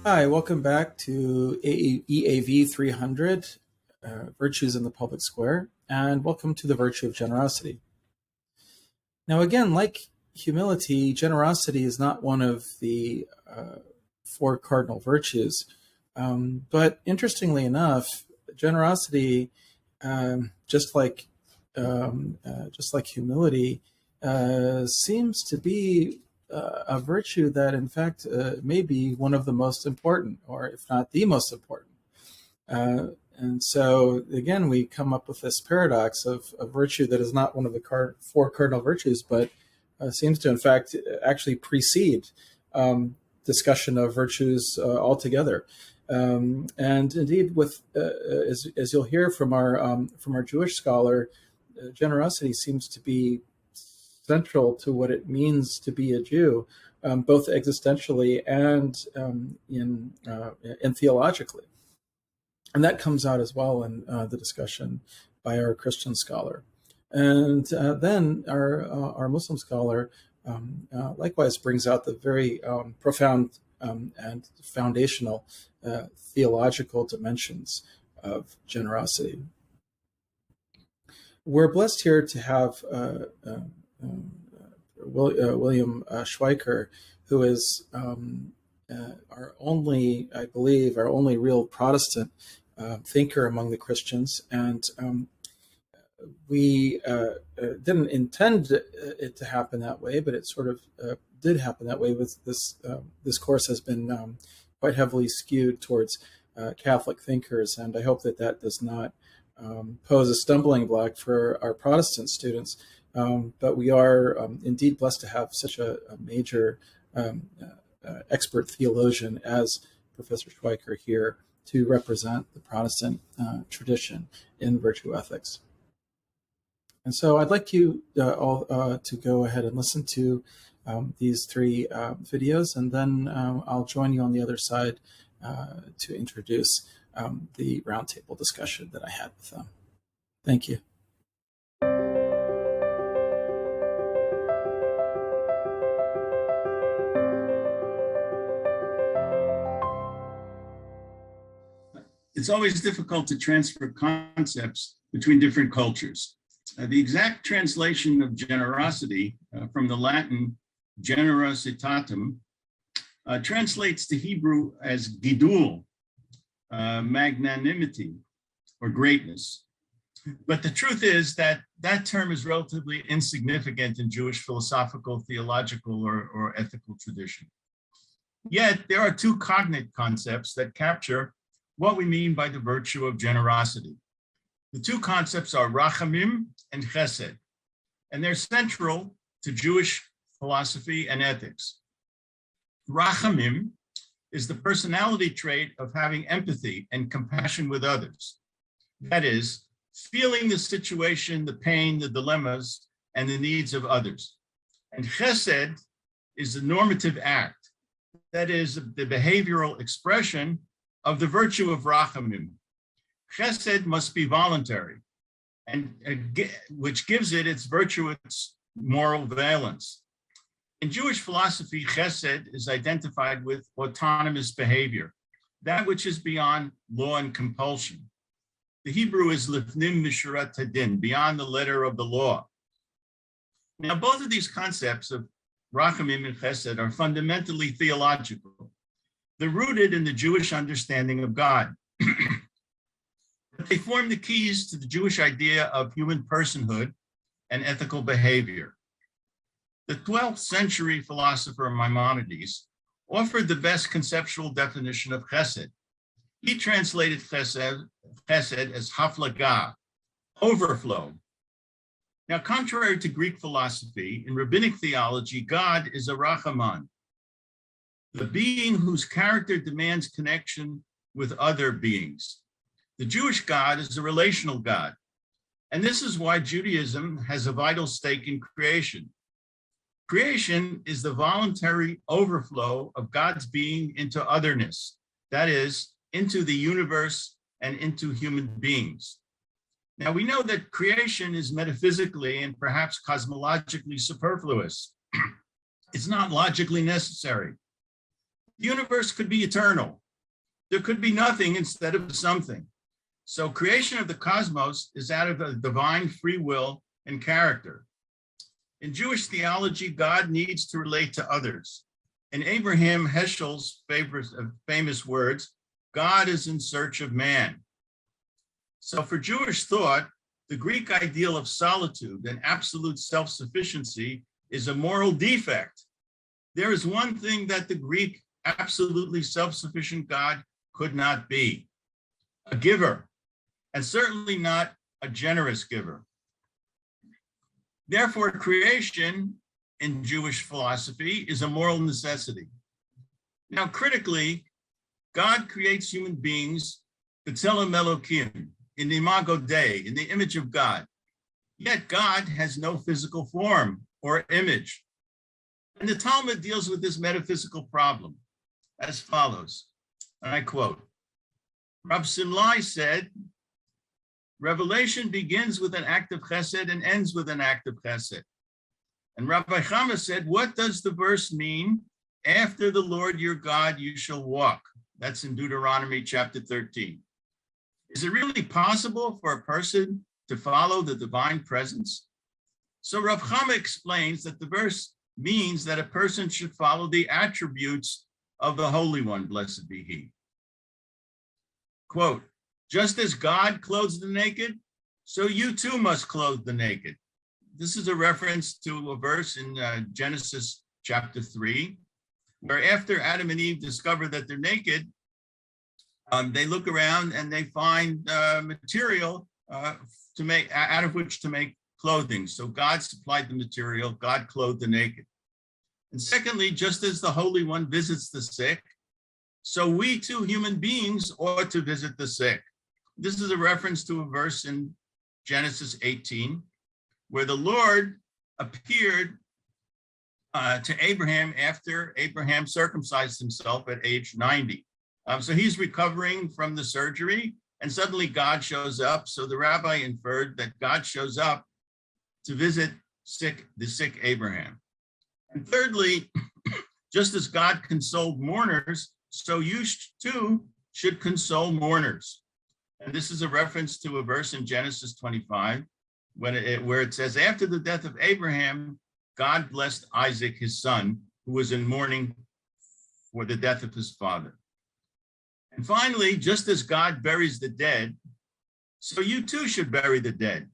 Hi, welcome back to EAV 300, Virtues in the Public Square, and welcome to the virtue of generosity. Now again, like humility, generosity is not one of the four cardinal virtues, but interestingly enough, generosity, just like humility, seems to be a virtue that, in fact, may be one of the most important, or if not the most important. And so, again, we come up with this paradox of a virtue that is not one of the four cardinal virtues, but seems to, in fact, actually precede discussion of virtues altogether. And indeed, with as you'll hear from our Jewish scholar, generosity seems to be central to what it means to be a Jew, both existentially and in theologically. And that comes out as well in the discussion by our Christian scholar. And then our Muslim scholar likewise brings out the very profound and foundational theological dimensions of generosity. We're blessed here to have William Schweiker, who is our only real Protestant thinker among the Christians, and we didn't intend it to happen that way, but it sort of did happen that way. With this course has been quite heavily skewed towards Catholic thinkers, and I hope that does not pose a stumbling block for our Protestant students. But we are indeed blessed to have such a major expert theologian as Professor Schweiker here to represent the Protestant tradition in virtue ethics. And so I'd like you all to go ahead and listen to these three videos, and then I'll join you on the other side to introduce the roundtable discussion that I had with them. Thank you. It's always difficult to transfer concepts between different cultures. The exact translation of generosity from the Latin generositatem translates to Hebrew as gidul, magnanimity or greatness. But the truth is that that term is relatively insignificant in Jewish philosophical, theological, or ethical tradition. Yet there are two cognate concepts that capture what we mean by the virtue of generosity. The two concepts are rachamim and chesed, and they're central to Jewish philosophy and ethics. Rachamim is the personality trait of having empathy and compassion with others. That is, feeling the situation, the pain, the dilemmas, and the needs of others. And chesed is the normative act. That is the behavioral expression of the virtue of rachamim. Chesed must be voluntary, and which gives it its virtuous moral valence. In Jewish philosophy, chesed is identified with autonomous behavior, that which is beyond law and compulsion. The Hebrew is lifnim mishurat hadin, beyond the letter of the law. Now, both of these concepts of rachamim and chesed are fundamentally theological. They're rooted in the Jewish understanding of God. They form the keys to the Jewish idea of human personhood and ethical behavior. The 12th century philosopher Maimonides offered the best conceptual definition of chesed. He translated chesed as haflagah, overflow. Now, contrary to Greek philosophy, in rabbinic theology, God is a rachaman, the being whose character demands connection with other beings. The Jewish God is a relational God, and this is why Judaism has a vital stake in creation. Creation is the voluntary overflow of God's being into otherness, that is, into the universe and into human beings. Now, we know that creation is metaphysically and perhaps cosmologically superfluous. It's not logically necessary. The universe could be eternal. There could be nothing instead of something. So creation of the cosmos is out of a divine free will and character. In Jewish theology, God needs to relate to others. In Abraham Heschel's famous words, God is in search of man. So for Jewish thought, the Greek ideal of solitude and absolute self-sufficiency is a moral defect. There is one thing that the Greek absolutely self-sufficient God could not be: a giver, and certainly not a generous giver. Therefore, creation in Jewish philosophy is a moral necessity. Now, critically, God creates human beings, b'tselem Elokim, in the imago Dei, in the image of God. Yet God has no physical form or image. And the Talmud deals with this metaphysical problem as follows, and I quote, Rav Simlai said, revelation begins with an act of chesed and ends with an act of chesed. And Rabbi Chama said, what does the verse mean? After the Lord your God you shall walk. That's in Deuteronomy chapter 13. Is it really possible for a person to follow the divine presence? So Rav Chama explains that the verse means that a person should follow the attributes of the Holy One, blessed be he. Quote, just as God clothes the naked, so you too must clothe the naked. This is a reference to a verse in Genesis chapter 3, where after Adam and Eve discover that they're naked, they look around and they find material to make out of which to make clothing. So God supplied the material, God clothed the naked. And secondly, just as the Holy One visits the sick, so we too, human beings, ought to visit the sick. This is a reference to a verse in Genesis 18, where the Lord appeared to Abraham after Abraham circumcised himself at age 90. So he's recovering from the surgery, and suddenly God shows up. So the rabbi inferred that God shows up to visit the sick Abraham. And thirdly, just as God consoled mourners, so you too should console mourners. And this is a reference to a verse in Genesis 25, where it says, after the death of Abraham, God blessed Isaac, his son, who was in mourning for the death of his father. And finally, just as God buries the dead, so you too should bury the dead.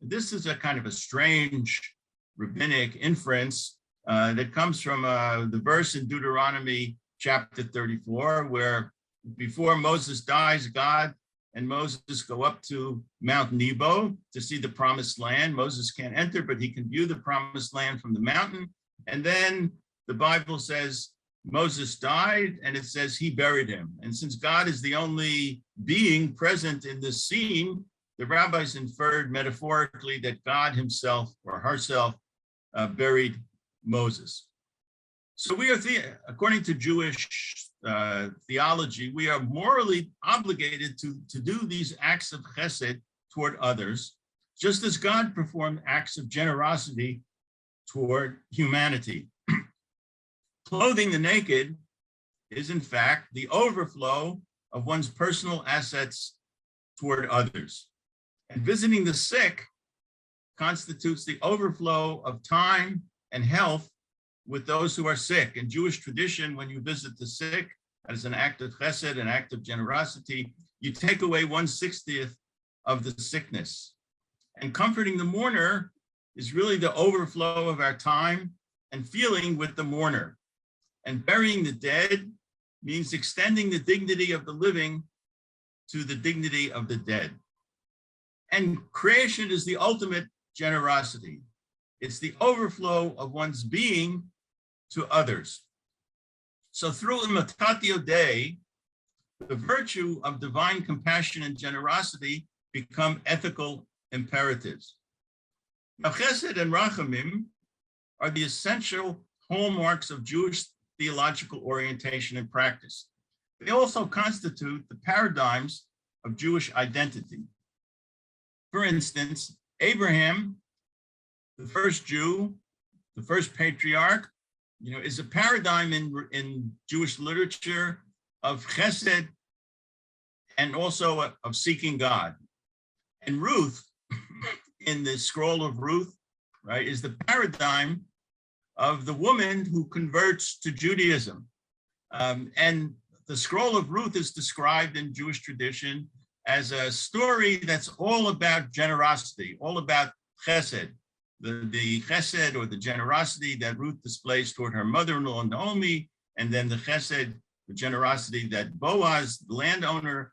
This is a kind of a strange rabbinic inference that comes from the verse in Deuteronomy chapter 34, where before Moses dies, God and Moses go up to Mount Nebo to see the promised land. Moses can't enter, but he can view the promised land from the mountain. And then the Bible says Moses died, and it says he buried him. And since God is the only being present in this scene, the rabbis inferred metaphorically that God himself or herself buried Moses. So we are, according to Jewish theology, we are morally obligated to do these acts of chesed toward others, just as God performed acts of generosity toward humanity. Clothing the naked is, in fact, the overflow of one's personal assets toward others. And visiting the sick constitutes the overflow of time and health with those who are sick. In Jewish tradition, when you visit the sick as an act of chesed, an act of generosity, you take away 1/60 of the sickness. And comforting the mourner is really the overflow of our time and feeling with the mourner. And burying the dead means extending the dignity of the living to the dignity of the dead. And creation is the ultimate generosity. It's the overflow of one's being to others. So through imitatio Dei, the virtue of divine compassion and generosity become ethical imperatives. Now, chesed and rachamim are the essential hallmarks of Jewish theological orientation and practice. They also constitute the paradigms of Jewish identity. For instance, Abraham, the first Jew, the first patriarch, is a paradigm in Jewish literature of chesed and also of seeking God. And Ruth, in the scroll of Ruth, right, is the paradigm of the woman who converts to Judaism. And the scroll of Ruth is described in Jewish tradition as a story that's all about generosity, all about chesed, the chesed or the generosity that Ruth displays toward her mother-in-law Naomi, and then the chesed, the generosity that Boaz, the landowner,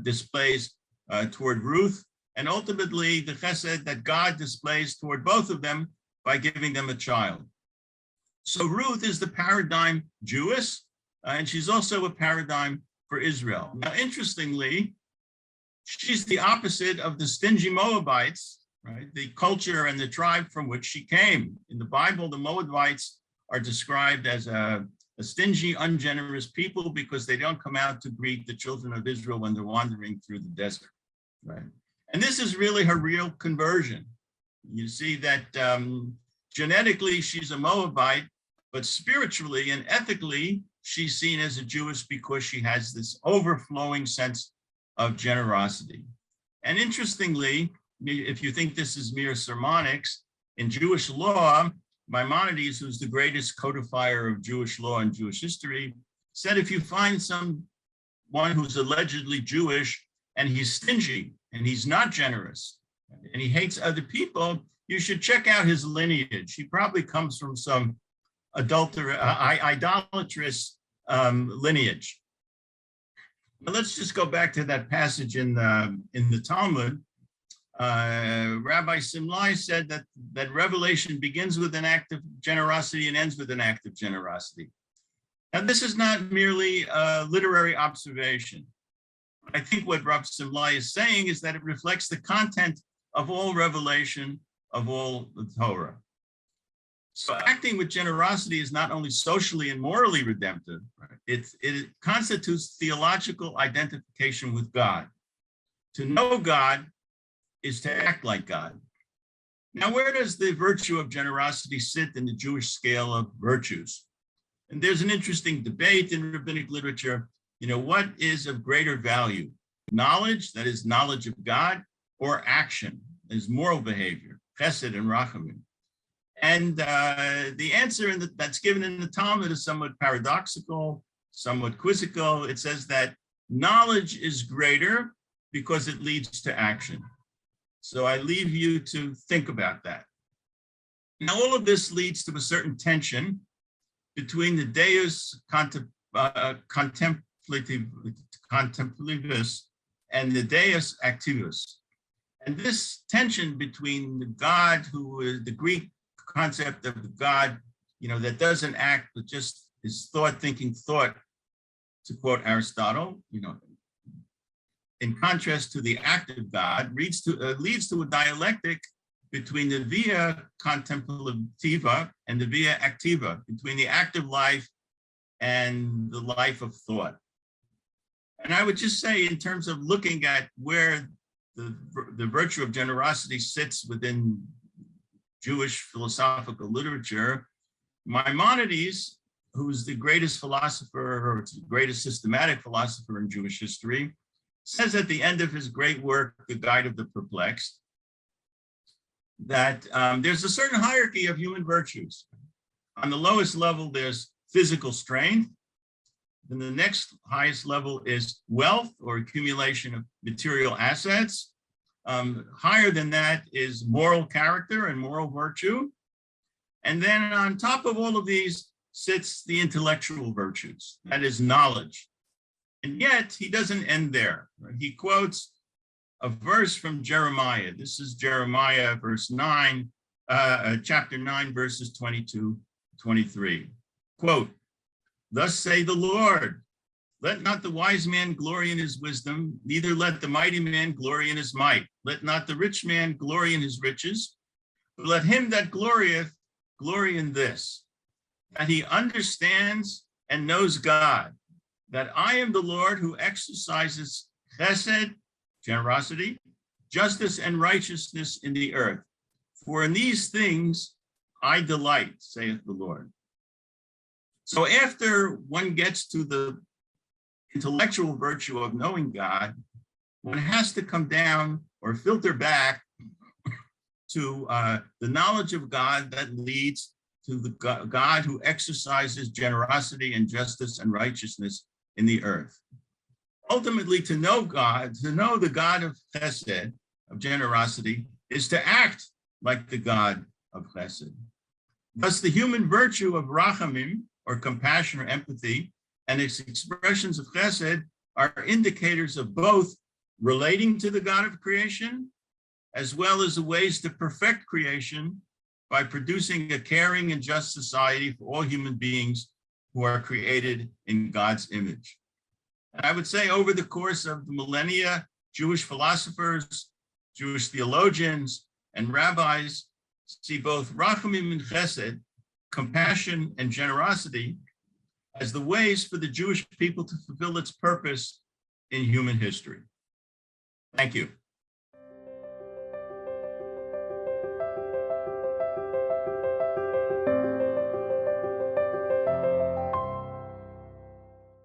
displays toward Ruth, and ultimately the chesed that God displays toward both of them by giving them a child. So Ruth is the paradigm Jewess, and she's also a paradigm for Israel. Now, interestingly, she's the opposite of the stingy Moabites, right? The culture and the tribe from which she came. In the Bible, the Moabites are described as a stingy, ungenerous people because they don't come out to greet the children of Israel when they're wandering through the desert, right? And this is really her real conversion. You see that genetically she's a Moabite, but spiritually and ethically, she's seen as a Jewess because she has this overflowing sense of generosity. And interestingly, if you think this is mere sermonics, in Jewish law, Maimonides, who's the greatest codifier of Jewish law and Jewish history, said if you find someone who's allegedly Jewish and he's stingy and he's not generous and he hates other people, you should check out his lineage. He probably comes from some idolatrous lineage. But let's just go back to that passage in the Talmud. Rabbi Simlai said that revelation begins with an act of generosity and ends with an act of generosity. Now, this is not merely a literary observation. I think what Rabbi Simlai is saying is that it reflects the content of all revelation, of all the Torah. So acting with generosity is not only socially and morally redemptive, right? It constitutes theological identification with God. To know God is to act like God. Now, where does the virtue of generosity sit in the Jewish scale of virtues? And there's an interesting debate in rabbinic literature, what is of greater value? Knowledge, that is knowledge of God, or action, that is moral behavior, chesed and rachamim. And the answer that's given in the Talmud is somewhat paradoxical, somewhat quizzical. It says that knowledge is greater because it leads to action. So I leave you to think about that. Now, all of this leads to a certain tension between the Deus contemplativus and the Deus activus. And this tension between the God who is the Greek concept of the God, that doesn't act, but just is thinking thought, to quote Aristotle, in contrast to the active God, leads to a dialectic between the via contemplativa and the via activa, between the active life and the life of thought. And I would just say, in terms of looking at where the virtue of generosity sits within Jewish philosophical literature, Maimonides, who's the greatest philosopher or the greatest systematic philosopher in Jewish history, says at the end of his great work, The Guide of the Perplexed, that there's a certain hierarchy of human virtues. On the lowest level, there's physical strength. Then the next highest level is wealth or accumulation of material assets. Higher than that is moral character and moral virtue. And then on top of all of these sits the intellectual virtues, that is knowledge. And yet he doesn't end there. Right? He quotes a verse from Jeremiah. This is Jeremiah chapter 9, verses 22, 23. Quote, "Thus say the Lord, let not the wise man glory in his wisdom, neither let the mighty man glory in his might. Let not the rich man glory in his riches, but let him that glorieth glory in this, that he understands and knows God, that I am the Lord who exercises chesed, generosity, justice, and righteousness in the earth. For in these things I delight, saith the Lord." So after one gets to the intellectual virtue of knowing God, one has to come down or filter back to the knowledge of God that leads to the God who exercises generosity and justice and righteousness in the earth. Ultimately, to know God, to know the God of Chesed, of generosity, is to act like the God of Chesed. Thus, the human virtue of Rachamim, or compassion or empathy, and its expressions of Chesed are indicators of both relating to the God of creation, as well as the ways to perfect creation by producing a caring and just society for all human beings who are created in God's image. And I would say over the course of the millennia, Jewish philosophers, Jewish theologians, and rabbis see both Rachamim and Chesed, compassion and generosity, as the ways for the Jewish people to fulfill its purpose in human history. Thank you.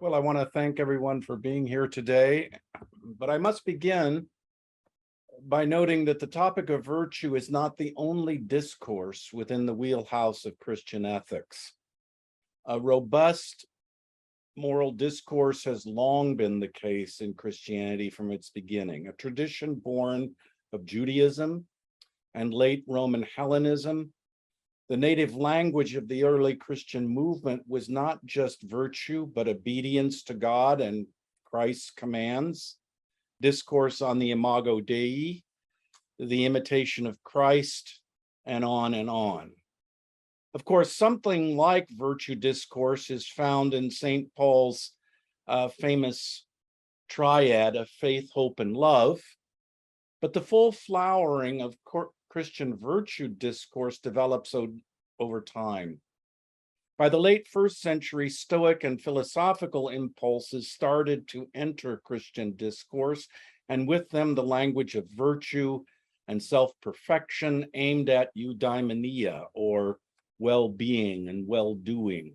Well, I want to thank everyone for being here today, but I must begin by noting that the topic of virtue is not the only discourse within the wheelhouse of Christian ethics. A robust moral discourse has long been the case in Christianity from its beginning, a tradition born of Judaism and late Roman Hellenism. The native language of the early Christian movement was not just virtue, but obedience to God and Christ's commands, discourse on the Imago Dei, the imitation of Christ, and on and on. Of course, something like virtue discourse is found in St. Paul's famous triad of faith, hope, and love, but the full flowering of Christian virtue discourse develops over time. By the late first century, Stoic and philosophical impulses started to enter Christian discourse, and with them the language of virtue and self-perfection aimed at eudaimonia, or well-being and well-doing.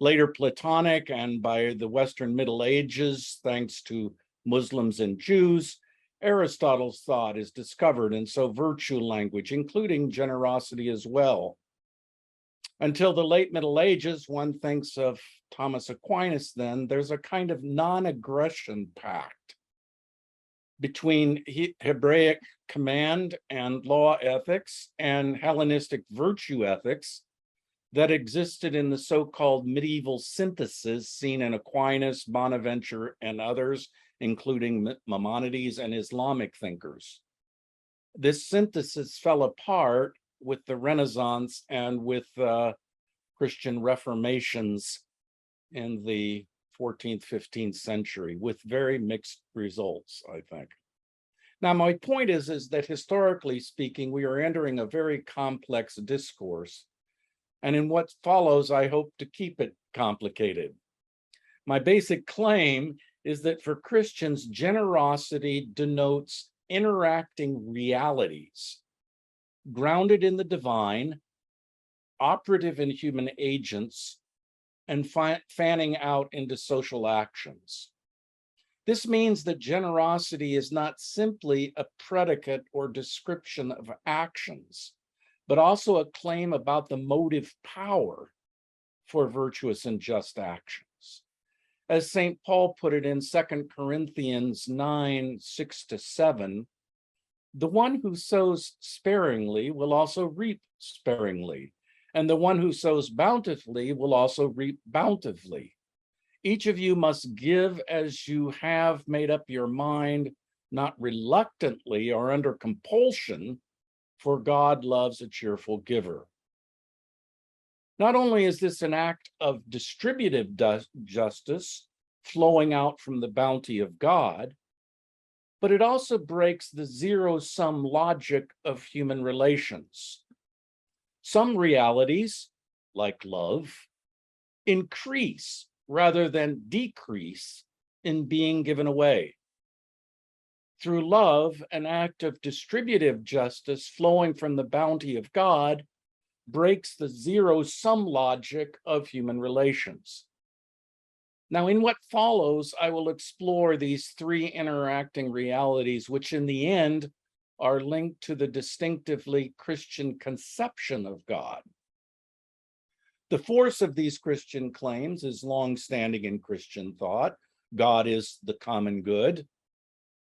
Later Platonic, and by the Western Middle Ages, thanks to Muslims and Jews, Aristotle's thought is discovered, and so virtue language, including generosity as well. Until the late Middle Ages, one thinks of Thomas Aquinas then, there's a kind of non-aggression pact between Hebraic command and law ethics and Hellenistic virtue ethics that existed in the so-called medieval synthesis seen in Aquinas, Bonaventure, and others, including Maimonides and Islamic thinkers. This synthesis fell apart with the Renaissance and with Christian reformations in the 14th, 15th century, with very mixed results, I think. Now, my point is that historically speaking, we are entering a very complex discourse. And in what follows, I hope to keep it complicated. My basic claim is that for Christians, generosity denotes interacting realities, grounded in the divine, operative in human agents, and fanning out into social actions. This means that generosity is not simply a predicate or description of actions, but also a claim about the motive power for virtuous and just actions. As St. Paul put it in 2 Corinthians 9, 6-7, the one who sows sparingly will also reap sparingly, and the one who sows bountifully will also reap bountifully. Each of you must give as you have made up your mind, not reluctantly or under compulsion, for God loves a cheerful giver. Not only is this an act of distributive justice flowing out from the bounty of God, but it also breaks the zero-sum logic of human relations. Some realities, like love, increase rather than decrease in being given away. Through love, an act of distributive justice flowing from the bounty of God, breaks the zero-sum logic of human relations. Now, in what follows, I will explore these three interacting realities, which in the end are linked to the distinctively Christian conception of God. The force of these Christian claims is long-standing in Christian thought. God is the common good,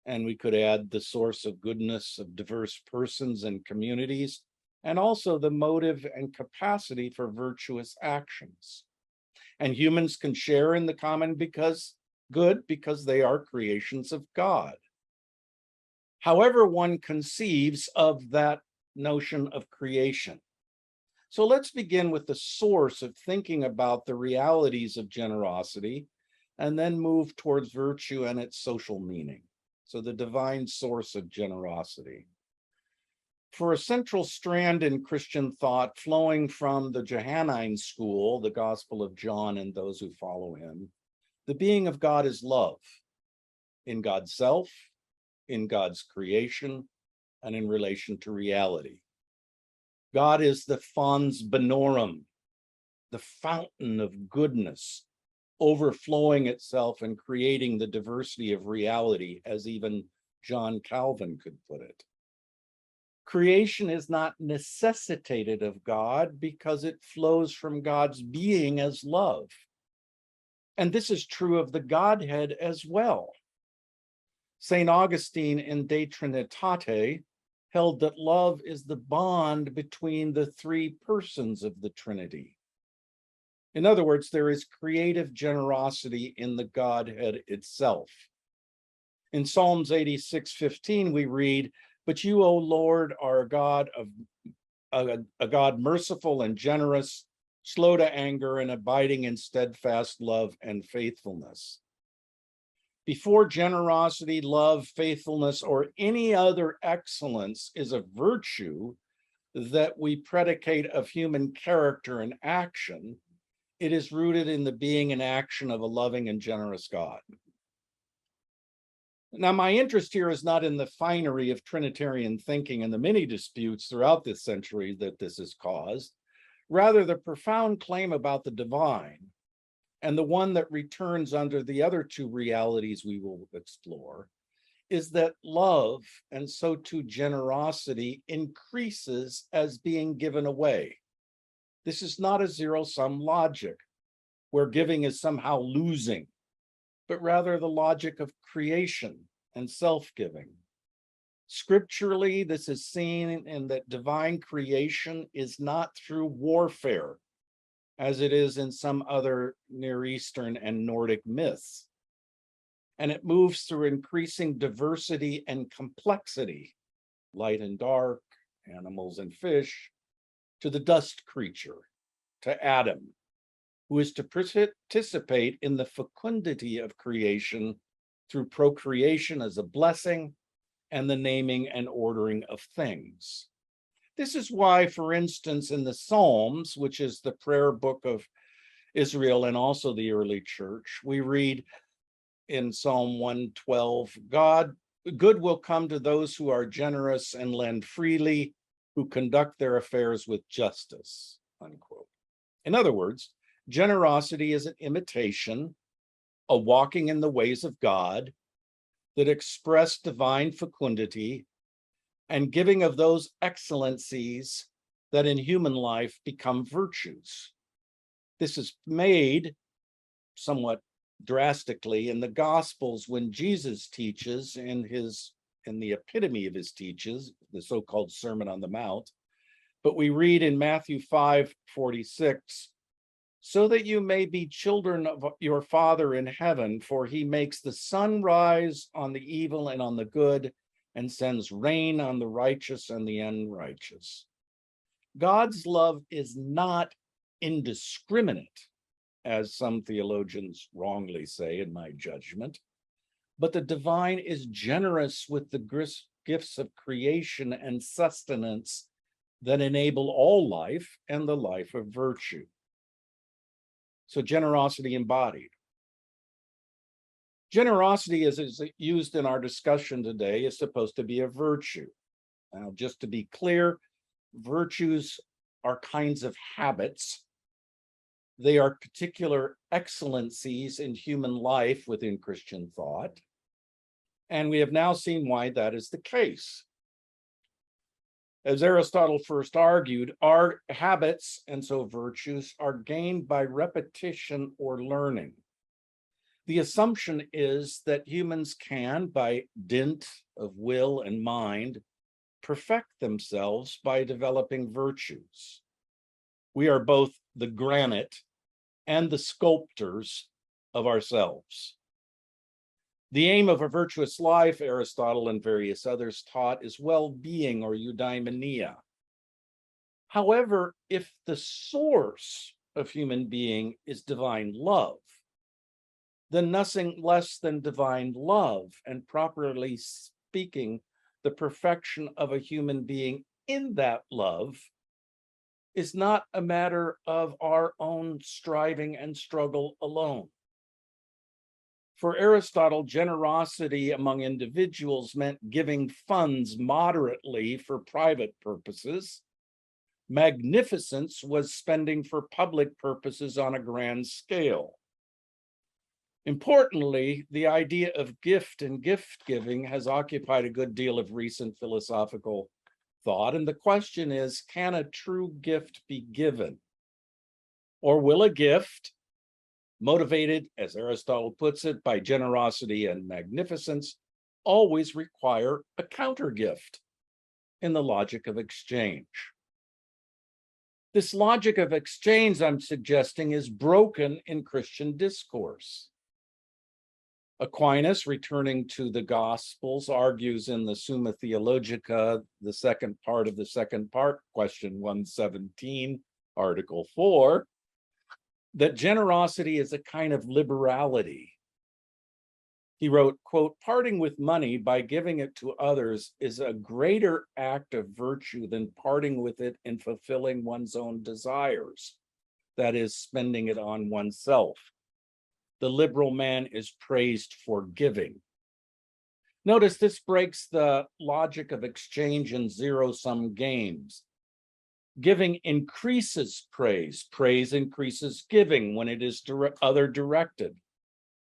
and we could add the source of goodness of diverse persons and communities, and also the motive and capacity for virtuous actions. And humans can share in the common because they are creations of God. However one conceives of that notion of creation. So let's begin with the source of thinking about the realities of generosity, and then move towards virtue and its social meaning. So the divine source of generosity. For a central strand in Christian thought flowing from the Johannine school, the Gospel of John and those who follow him, the being of God is love, in God's self, in God's creation, and in relation to reality. God is the fons bonorum, the fountain of goodness, overflowing itself and creating the diversity of reality, as even John Calvin could put it. Creation is not necessitated of God because it flows from God's being as love. And this is true of the Godhead as well. St. Augustine in De Trinitate held that love is the bond between the three persons of the Trinity. In other words, there is creative generosity in the Godhead itself. In Psalms 86:15, we read, "But you, O Lord, are a God merciful and generous, slow to anger and abiding in steadfast love and faithfulness." Before generosity, love, faithfulness, or any other excellence is a virtue that we predicate of human character and action, it is rooted in the being and action of a loving and generous God. Now, my interest here is not in the finery of Trinitarian thinking and the many disputes throughout this century that this has caused, rather the profound claim about the divine, and the one that returns under the other two realities we will explore, is that love, and so too generosity, increases as being given away. This is not a zero-sum logic, where giving is somehow losing, but rather the logic of creation and self-giving. Scripturally, this is seen in that divine creation is not through warfare, as it is in some other Near Eastern and Nordic myths. And it moves through increasing diversity and complexity, light and dark, animals and fish, to the dust creature, to Adam, who is to participate in the fecundity of creation through procreation as a blessing and the naming and ordering of things. This is why, for instance, in the Psalms, which is the prayer book of Israel and also the early church, we read in Psalm 112, good will come to those who are generous and lend freely, who conduct their affairs with justice, unquote. In other words, generosity is an imitation, a walking in the ways of God that express divine fecundity and giving of those excellencies that in human life become virtues. This is made somewhat drastically in the Gospels when Jesus teaches in the epitome of his teachings, the so-called Sermon on the Mount. But we read in Matthew 5:46, so that you may be children of your Father in heaven, for he makes the sun rise on the evil and on the good, and sends rain on the righteous and the unrighteous. God's love is not indiscriminate, as some theologians wrongly say, in my judgment, but the divine is generous with the gifts of creation and sustenance that enable all life and the life of virtue. So generosity embodied. Generosity, as is used in our discussion today, is supposed to be a virtue. Now, just to be clear, virtues are kinds of habits. They are particular excellencies in human life within Christian thought. And we have now seen why that is the case. As Aristotle first argued, our habits, and so virtues, are gained by repetition or learning. The assumption is that humans can, by dint of will and mind, perfect themselves by developing virtues. We are both the granite and the sculptors of ourselves. The aim of a virtuous life, Aristotle and various others taught, is well-being or eudaimonia. However, if the source of human being is divine love, then nothing less than divine love, and properly speaking, the perfection of a human being in that love, is not a matter of our own striving and struggle alone. For Aristotle, generosity among individuals meant giving funds moderately for private purposes. Magnificence was spending for public purposes on a grand scale. Importantly, the idea of gift and gift giving has occupied a good deal of recent philosophical thought, and the question is, can a true gift be given? Or will a gift, motivated, as Aristotle puts it, by generosity and magnificence, always require a counter gift in the logic of exchange? This logic of exchange, I'm suggesting, is broken in Christian discourse. Aquinas, returning to the Gospels, argues in the Summa Theologica, the second part of the second part, question 117, article 4, that generosity is a kind of liberality. He wrote, quote, "Parting with money by giving it to others is a greater act of virtue than parting with it in fulfilling one's own desires, that is, spending it on oneself. The liberal man is praised for giving." Notice this breaks the logic of exchange and zero-sum games. Giving increases praise. Praise increases giving when it is other directed.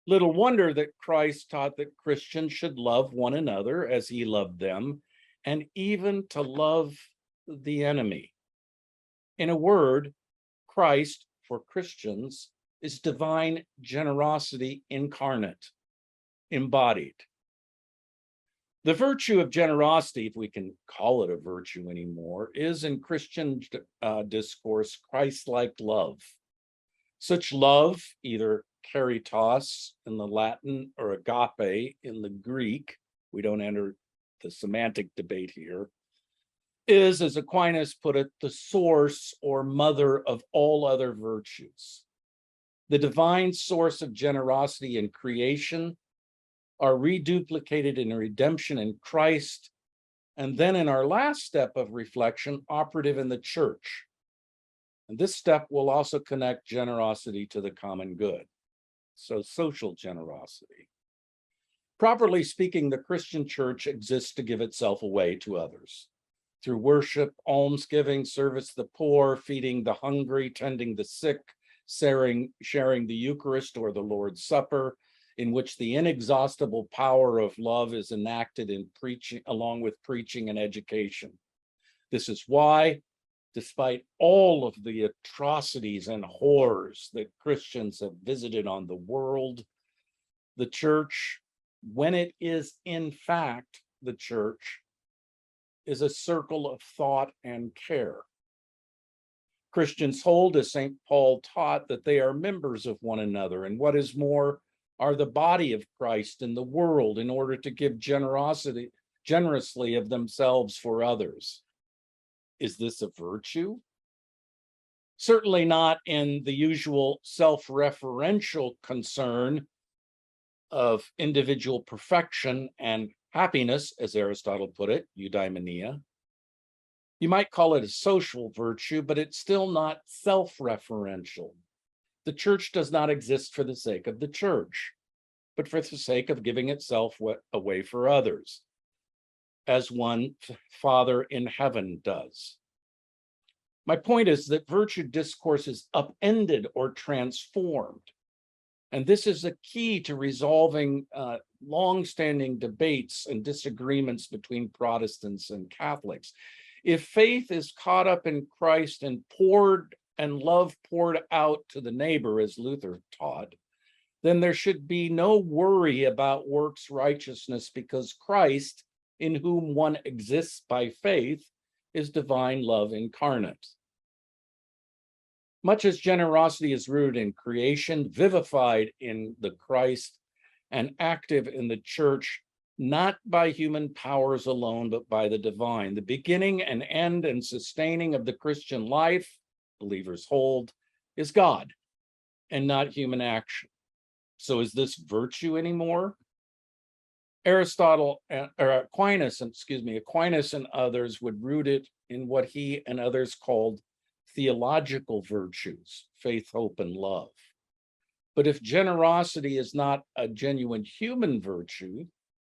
Little wonder that Christ taught that Christians should love one another as he loved them, and even to love the enemy. In a word, Christ, for Christians, is divine generosity incarnate, embodied. The virtue of generosity, if we can call it a virtue anymore, is in Christian discourse Christ-like love. Such love, either caritas in the Latin or agape in the Greek, we don't enter the semantic debate here, is, as Aquinas put it, the source or mother of all other virtues. The divine source of generosity in creation are reduplicated in redemption in Christ, and then in our last step of reflection, operative in the church. And this step will also connect generosity to the common good, so social generosity. Properly speaking, the Christian church exists to give itself away to others through worship, almsgiving, service to the poor, feeding the hungry, tending the sick, sharing the Eucharist or the Lord's Supper, in which the inexhaustible power of love is enacted in preaching, along with preaching and education. This is why, despite all of the atrocities and horrors that Christians have visited on the world, the church, when it is in fact the church, is a circle of thought and care. Christians hold, as St. Paul taught, that they are members of one another, and what is more, are the body of Christ in the world in order to give generously of themselves for others. Is this a virtue? Certainly not in the usual self-referential concern of individual perfection and happiness, as Aristotle put it, eudaimonia. You might call it a social virtue, but it's still not self-referential. The church does not exist for the sake of the church, but for the sake of giving itself away for others, as one Father in heaven does. My point is that virtue discourse is upended or transformed. And this is the key to resolving long-standing debates and disagreements between Protestants and Catholics. If faith is caught up in Christ and love poured out to the neighbor, as Luther taught, then there should be no worry about works righteousness, because Christ, in whom one exists by faith, is divine love incarnate. Much as generosity is rooted in creation, vivified in the Christ, and active in the church, not by human powers alone, but by the divine. The beginning and end and sustaining of the Christian life, believers hold, is God and not human action. So is this virtue anymore? Aquinas and others would root it in what he and others called theological virtues, faith, hope, and love. But if generosity is not a genuine human virtue,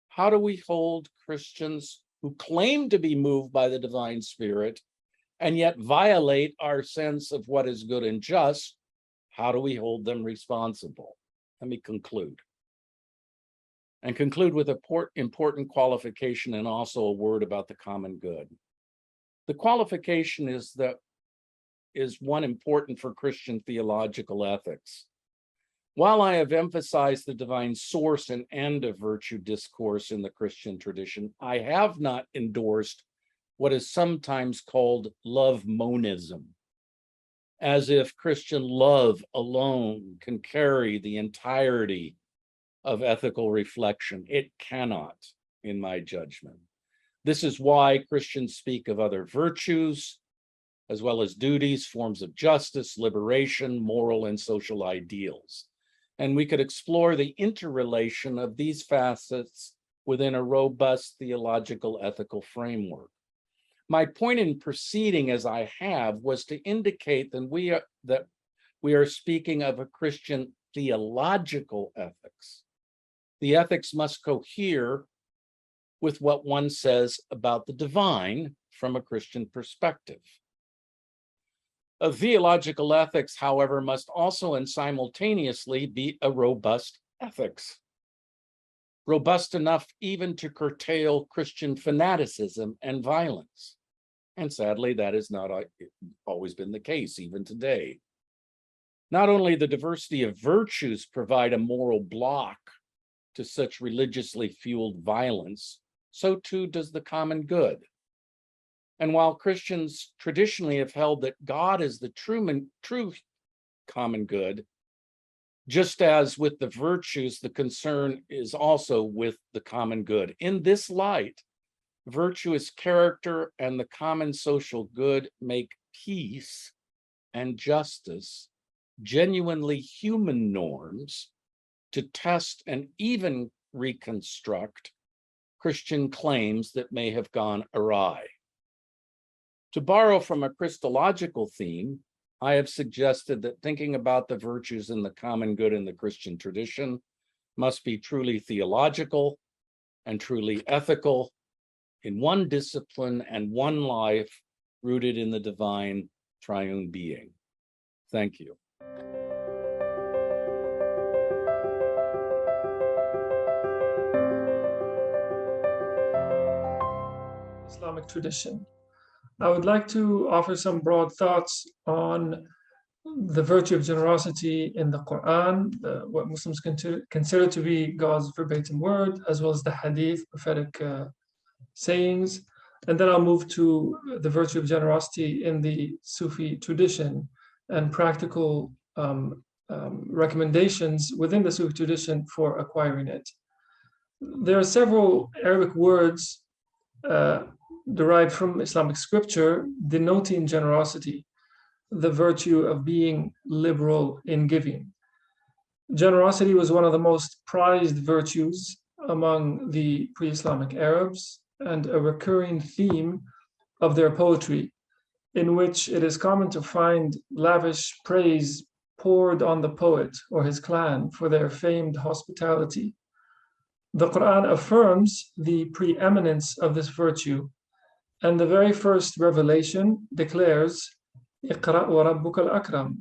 how do we hold Christians who claim to be moved by the divine spirit and yet violate our sense of what is good and just? How do we hold them responsible? Let me conclude. And conclude with an important qualification and also a word about the common good. The qualification is one important for Christian theological ethics. While I have emphasized the divine source and end of virtue discourse in the Christian tradition, I have not endorsed what is sometimes called love monism, as if Christian love alone can carry the entirety of ethical reflection. It cannot, in my judgment. This is why Christians speak of other virtues, as well as duties, forms of justice, liberation, moral and social ideals. And we could explore the interrelation of these facets within a robust theological ethical framework. My point in proceeding as I have was to indicate that we are speaking of a Christian theological ethics. The ethics must cohere with what one says about the divine from a Christian perspective. A theological ethics, however, must also and simultaneously be a robust ethics. Robust enough even to curtail Christian fanaticism and violence. And sadly, that has not always been the case, even today. Not only the diversity of virtues provide a moral block to such religiously fueled violence, so too does the common good. And while Christians traditionally have held that God is the true common good, just as with the virtues, the concern is also with the common good. In this light, virtuous character and the common social good make peace and justice genuinely human norms to test and even reconstruct Christian claims that may have gone awry. To borrow from a Christological theme, I have suggested that thinking about the virtues and the common good in the Christian tradition must be truly theological and truly ethical in one discipline and one life rooted in the divine triune being. Thank you. Islamic tradition. I would like to offer some broad thoughts on the virtue of generosity in the Quran, what Muslims consider to be God's verbatim word, as well as the hadith, prophetic sayings. And then I'll move to the virtue of generosity in the Sufi tradition and practical recommendations within the Sufi tradition for acquiring it. There are several Arabic words derived from Islamic scripture denoting generosity, the virtue of being liberal in giving. Generosity was one of the most prized virtues among the pre-Islamic Arabs and a recurring theme of their poetry, in which it is common to find lavish praise poured on the poet or his clan for their famed hospitality. The Quran affirms the preeminence of this virtue, and the very first revelation declares, اقرأ وربك الأكرم.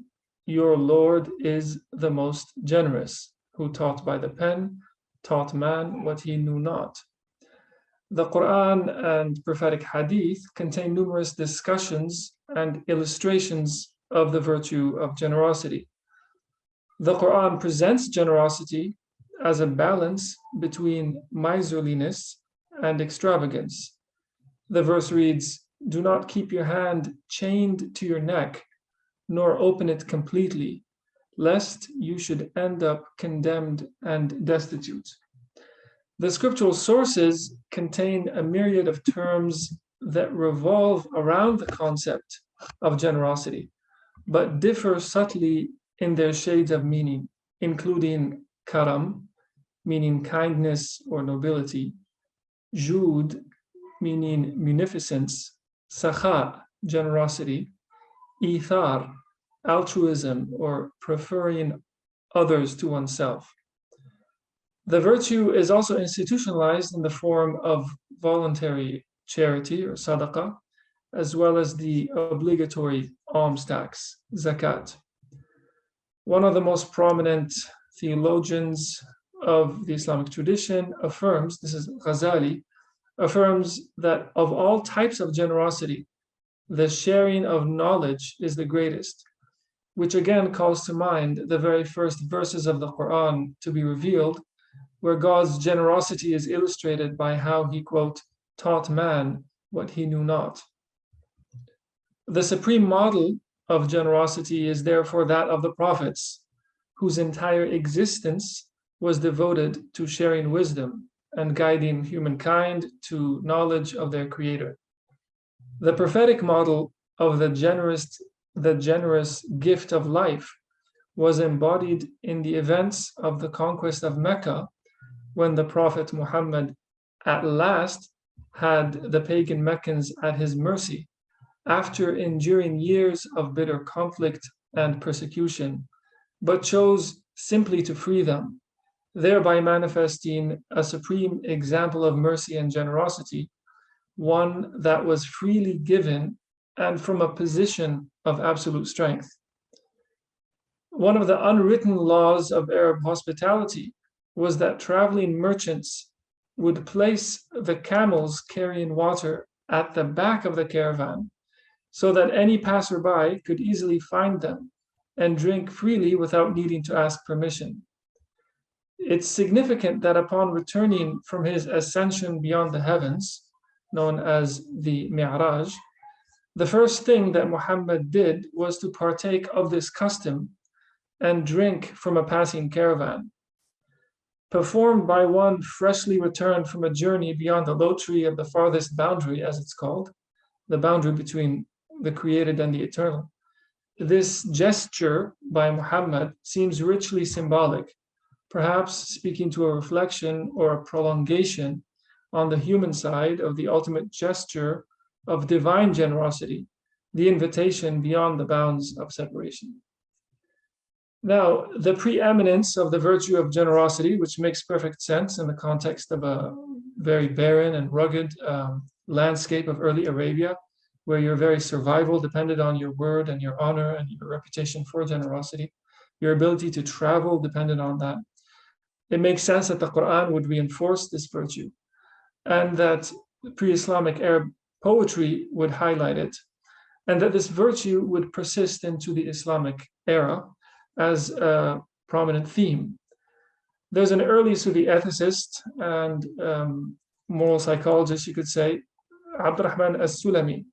Your Lord is the most generous, who taught by the pen, taught man what he knew not. The Quran and prophetic hadith contain numerous discussions and illustrations of the virtue of generosity. The Quran presents generosity as a balance between miserliness and extravagance. The verse reads, "Do not keep your hand chained to your neck, nor open it completely, lest you should end up condemned and destitute." The scriptural sources contain a myriad of terms that revolve around the concept of generosity, but differ subtly in their shades of meaning, including karam, meaning kindness or nobility, jud, meaning munificence, sakha, generosity, ithar, altruism or preferring others to oneself. The virtue is also institutionalized in the form of voluntary charity or sadaqah, as well as the obligatory alms tax, zakat. One of the most prominent theologians of the Islamic tradition affirms, this is Ghazali, affirms that of all types of generosity, the sharing of knowledge is the greatest, which again calls to mind the very first verses of the Quran to be revealed, where God's generosity is illustrated by how he, quote, taught man what he knew not. The supreme model of generosity is therefore that of the prophets, whose entire existence was devoted to sharing wisdom and guiding humankind to knowledge of their Creator. The prophetic model of the generous gift of life was embodied in the events of the conquest of Mecca, when the Prophet Muhammad at last had the pagan Meccans at his mercy, after enduring years of bitter conflict and persecution, but chose simply to free them, thereby manifesting a supreme example of mercy and generosity, one that was freely given and from a position of absolute strength. One of the unwritten laws of Arab hospitality was that traveling merchants would place the camels carrying water at the back of the caravan so that any passerby could easily find them and drink freely without needing to ask permission. It's significant that upon returning from his ascension beyond the heavens, known as the Mi'raj, the first thing that Muhammad did was to partake of this custom and drink from a passing caravan. Performed by one freshly returned from a journey beyond the lottery of the farthest boundary, as it's called, the boundary between the created and the eternal. This gesture by Muhammad seems richly symbolic, perhaps speaking to a reflection or a prolongation on the human side of the ultimate gesture of divine generosity, the invitation beyond the bounds of separation. Now, the preeminence of the virtue of generosity, which makes perfect sense in the context of a very barren and rugged landscape of early Arabia, where your very survival depended on your word and your honor and your reputation for generosity, your ability to travel depended on that. It makes sense that the Quran would reinforce this virtue, and that pre-Islamic Arab poetry would highlight it, and that this virtue would persist into the Islamic era as a prominent theme. There's an early Sufi ethicist and moral psychologist, you could say, Abdurrahman as-Sulami,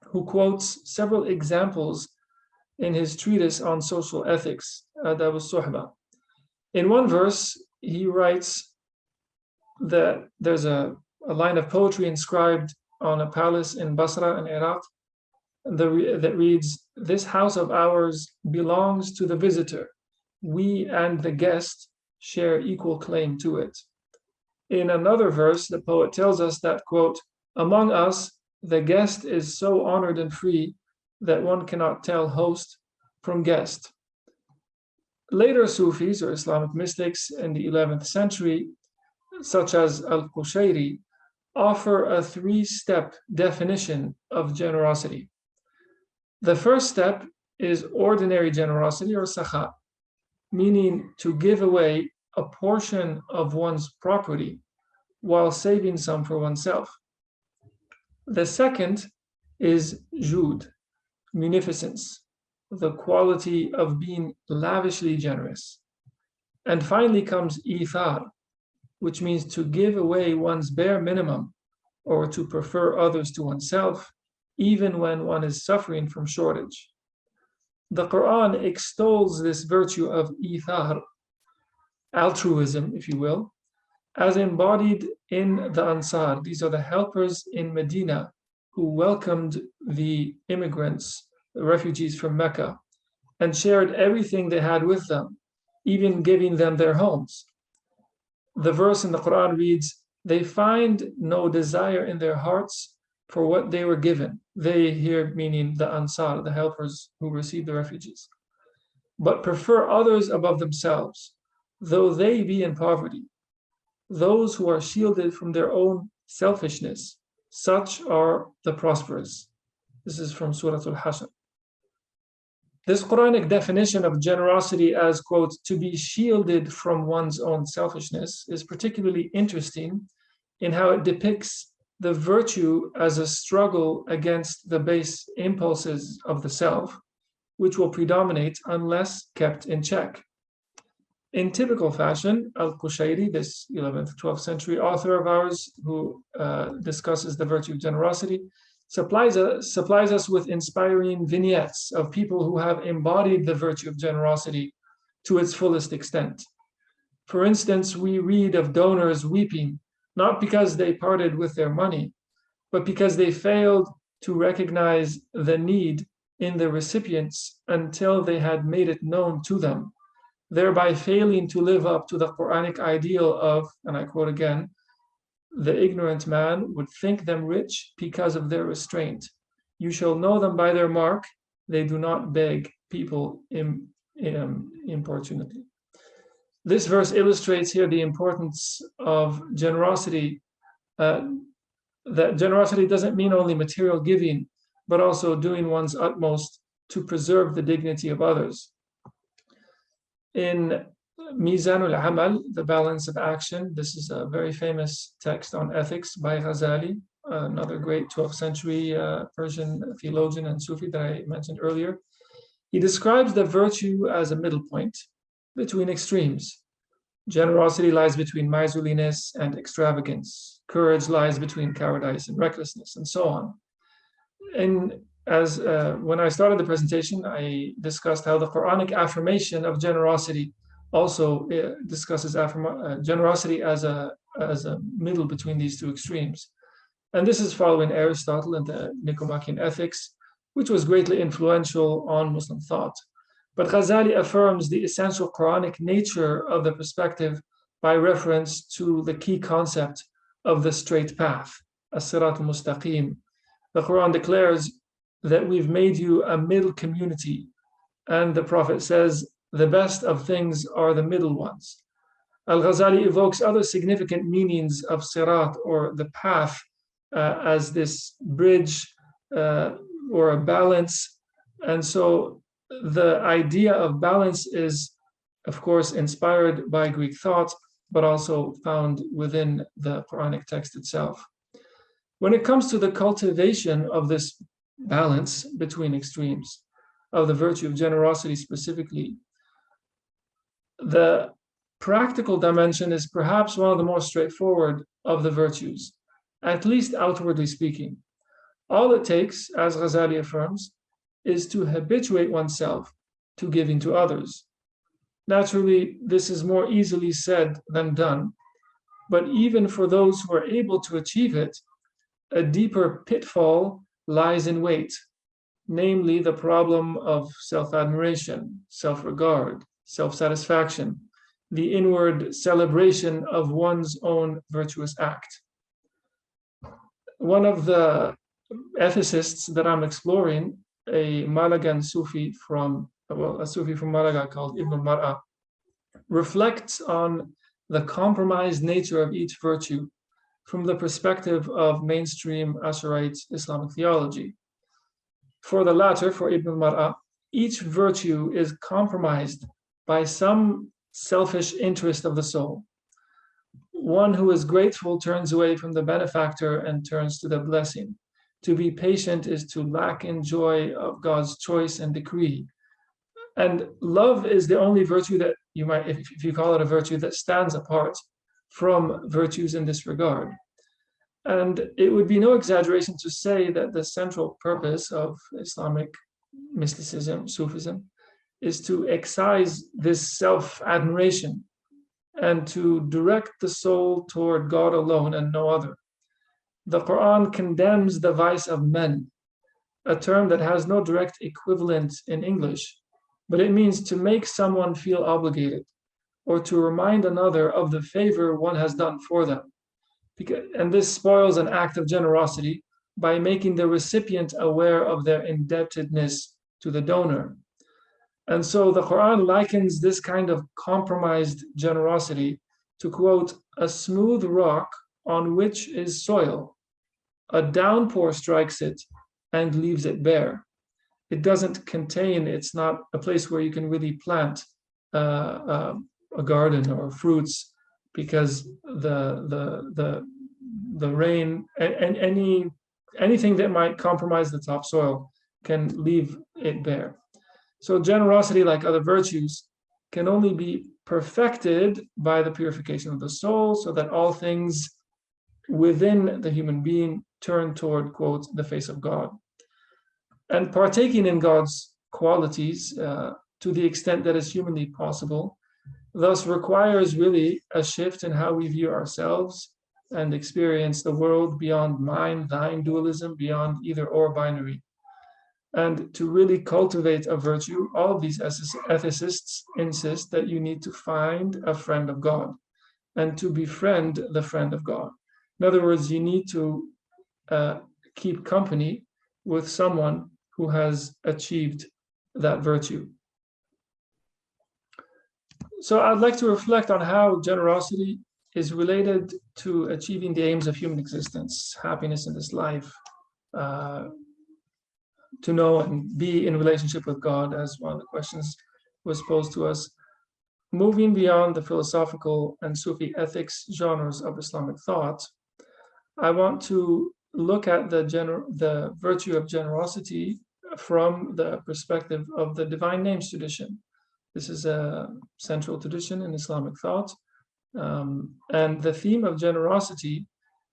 who quotes several examples in his treatise on social ethics, Adab al-Suhba. In one verse, he writes that there's a line of poetry inscribed on a palace in Basra in Iraq that reads, "This house of ours belongs to the visitor. We and the guest share equal claim to it." In another verse, the poet tells us that, quote, "Among us, the guest is so honored and free that one cannot tell host from guest." Later Sufis or Islamic mystics in the 11th century, such as Al-Qushayri, offer a three-step definition of generosity. The first step is ordinary generosity or sakha, meaning to give away a portion of one's property while saving some for oneself. The second is jud, munificence, the quality of being lavishly generous. And finally comes ithar, which means to give away one's bare minimum or to prefer others to oneself, even when one is suffering from shortage. The Quran extols this virtue of ithar, altruism, if you will, as embodied in the Ansar. These are the helpers in Medina who welcomed the immigrants, the refugees from Mecca, and shared everything they had with them, even giving them their homes. The verse in the Quran reads, "They find no desire in their hearts for what they were given." They here meaning the Ansar, the helpers who received the refugees, "but prefer others above themselves, though they be in poverty. Those who are shielded from their own selfishness, such are the prosperous." This is from Surah Al-Hashr. This Quranic definition of generosity as, quote, to be shielded from one's own selfishness is particularly interesting in how it depicts the virtue as a struggle against the base impulses of the self, which will predominate unless kept in check. In typical fashion, Al-Qushayri, this 11th, 12th century author of ours who discusses the virtue of generosity, supplies us with inspiring vignettes of people who have embodied the virtue of generosity to its fullest extent. For instance, we read of donors weeping, not because they parted with their money, but because they failed to recognize the need in the recipients until they had made it known to them, thereby failing to live up to the Quranic ideal of, and I quote again, "The ignorant man would think them rich because of their restraint. You shall know them by their mark. They do not beg people importunately." This verse illustrates here the importance of generosity, that generosity doesn't mean only material giving, but also doing one's utmost to preserve the dignity of others. In Mizanul Amal, the balance of action, this is a very famous text on ethics by Ghazali, another great 12th century Persian theologian and Sufi that I mentioned earlier. He describes the virtue as a middle point between extremes. Generosity lies between miserliness and extravagance. Courage lies between cowardice and recklessness, and so on. And as when I started the presentation, I discussed how the Quranic affirmation of generosity also discusses generosity as a middle between these two extremes. And this is following Aristotle and the Nicomachean Ethics, which was greatly influential on Muslim thought. But Ghazali affirms the essential Quranic nature of the perspective by reference to the key concept of the straight path, as-sirat al-mustaqim. The Quran declares that we've made you a middle community, and the Prophet says, the best of things are the middle ones. Al-Ghazali evokes other significant meanings of sirat, or the path, as this bridge or a balance. And so the idea of balance is, of course, inspired by Greek thought, but also found within the Quranic text itself. When it comes to the cultivation of this balance between extremes, of the virtue of generosity specifically, the practical dimension is perhaps one of the more straightforward of the virtues, at least outwardly speaking. All it takes, as Ghazali affirms, is to habituate oneself to giving to others. Naturally, this is more easily said than done, but even for those who are able to achieve it, a deeper pitfall lies in wait, namely the problem of self-admiration, self-regard, self-satisfaction, the inward celebration of one's own virtuous act. One of the ethicists that I'm exploring, a Malagan Sufi a Sufi from Malaga called Ibn al-Mar'a, reflects on the compromised nature of each virtue from the perspective of mainstream Asharite Islamic theology. For the latter, for Ibn al-Mar'a, each virtue is compromised by some selfish interest of the soul. One who is grateful turns away from the benefactor and turns to the blessing. To be patient is to lack in joy of God's choice and decree. And love is the only virtue that you might, if you call it a virtue, that stands apart from virtues in this regard. And it would be no exaggeration to say that the central purpose of Islamic mysticism, Sufism, is to excise this self-admiration and to direct the soul toward God alone and no other. The Quran condemns the vice of men, a term that has no direct equivalent in English, but it means to make someone feel obligated or to remind another of the favor one has done for them. And this spoils an act of generosity by making the recipient aware of their indebtedness to the donor. And so the Quran likens this kind of compromised generosity to, quote, a smooth rock on which is soil. A downpour strikes it and leaves it bare. It doesn't contain, it's not a place where you can really plant a garden or fruits, because the rain and anything that might compromise the topsoil can leave it bare. So generosity, like other virtues, can only be perfected by the purification of the soul, so that all things within the human being turn toward, quote, the face of God. And partaking in God's qualities to the extent that is humanly possible, thus requires really a shift in how we view ourselves and experience the world beyond mine, thine dualism, beyond either or binary. And to really cultivate a virtue, all of these ethicists insist that you need to find a friend of God and to befriend the friend of God. In other words, you need to keep company with someone who has achieved that virtue. So I'd like to reflect on how generosity is related to achieving the aims of human existence, happiness in this life, to know and be in relationship with God, as one of the questions was posed to us. Moving beyond the philosophical and Sufi ethics genres of Islamic thought, I want to look at the virtue of generosity from the perspective of the divine names tradition. This is a central tradition in Islamic thought. And the theme of generosity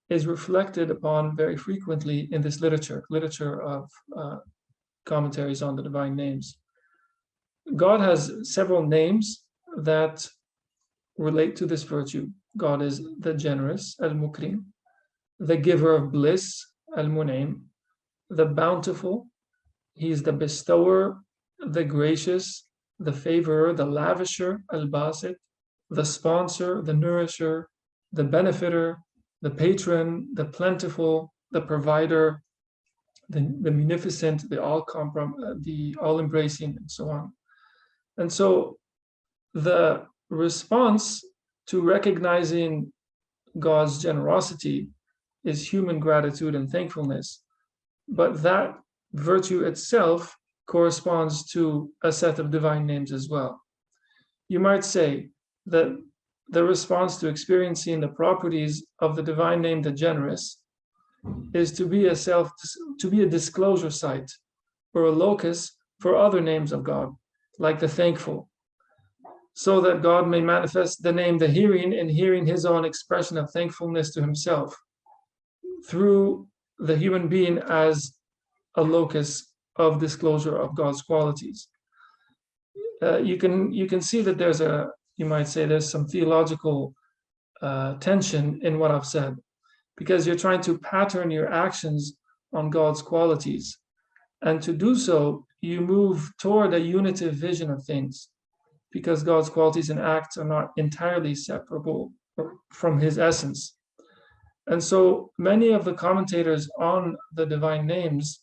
is reflected upon very frequently in this literature of commentaries on the divine names. God has several names that relate to this virtue. God is the generous, Al-Mukrim, the giver of bliss, Al-Munaim, the bountiful, he is the bestower, the gracious, the favorer, the lavisher, Al-Basit, the sponsor, the nourisher, the benefiter, the patron, the plentiful, the provider, the munificent, the all-embracing, and so on. And so the response to recognizing God's generosity is human gratitude and thankfulness, but that virtue itself corresponds to a set of divine names as well. You might say that the response to experiencing the properties of the divine name, the generous, is to be a disclosure site or a locus for other names of God, like the thankful, so that God may manifest the name the hearing in hearing his own expression of thankfulness to himself through the human being as a locus of disclosure of God's qualities. You can see that you might say there's some theological tension in what I've said, because you're trying to pattern your actions on God's qualities. And to do so, you move toward a unitive vision of things, because God's qualities and acts are not entirely separable from his essence. And so many of the commentators on the divine names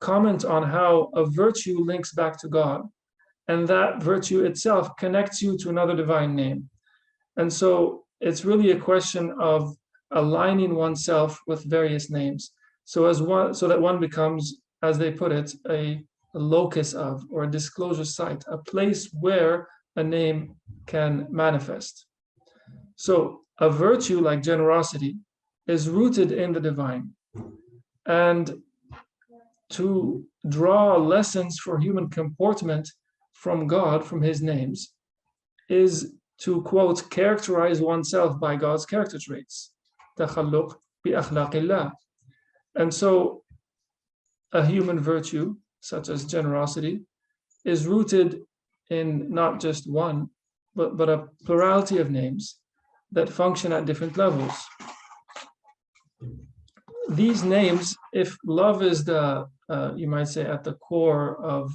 comment on how a virtue links back to God, and that virtue itself connects you to another divine name. And so it's really a question of aligning oneself with various names, so that one becomes as they put it, a locus of, or a disclosure site, a place where a name can manifest. So a virtue like generosity is rooted in the divine. And to draw lessons for human comportment from God, from his names, is to, quote, characterize oneself by God's character traits. تخلق بأخلاق الله. And so a human virtue, such as generosity, is rooted in not just one, but a plurality of names that function at different levels. These names, if love is the, you might say, at the core of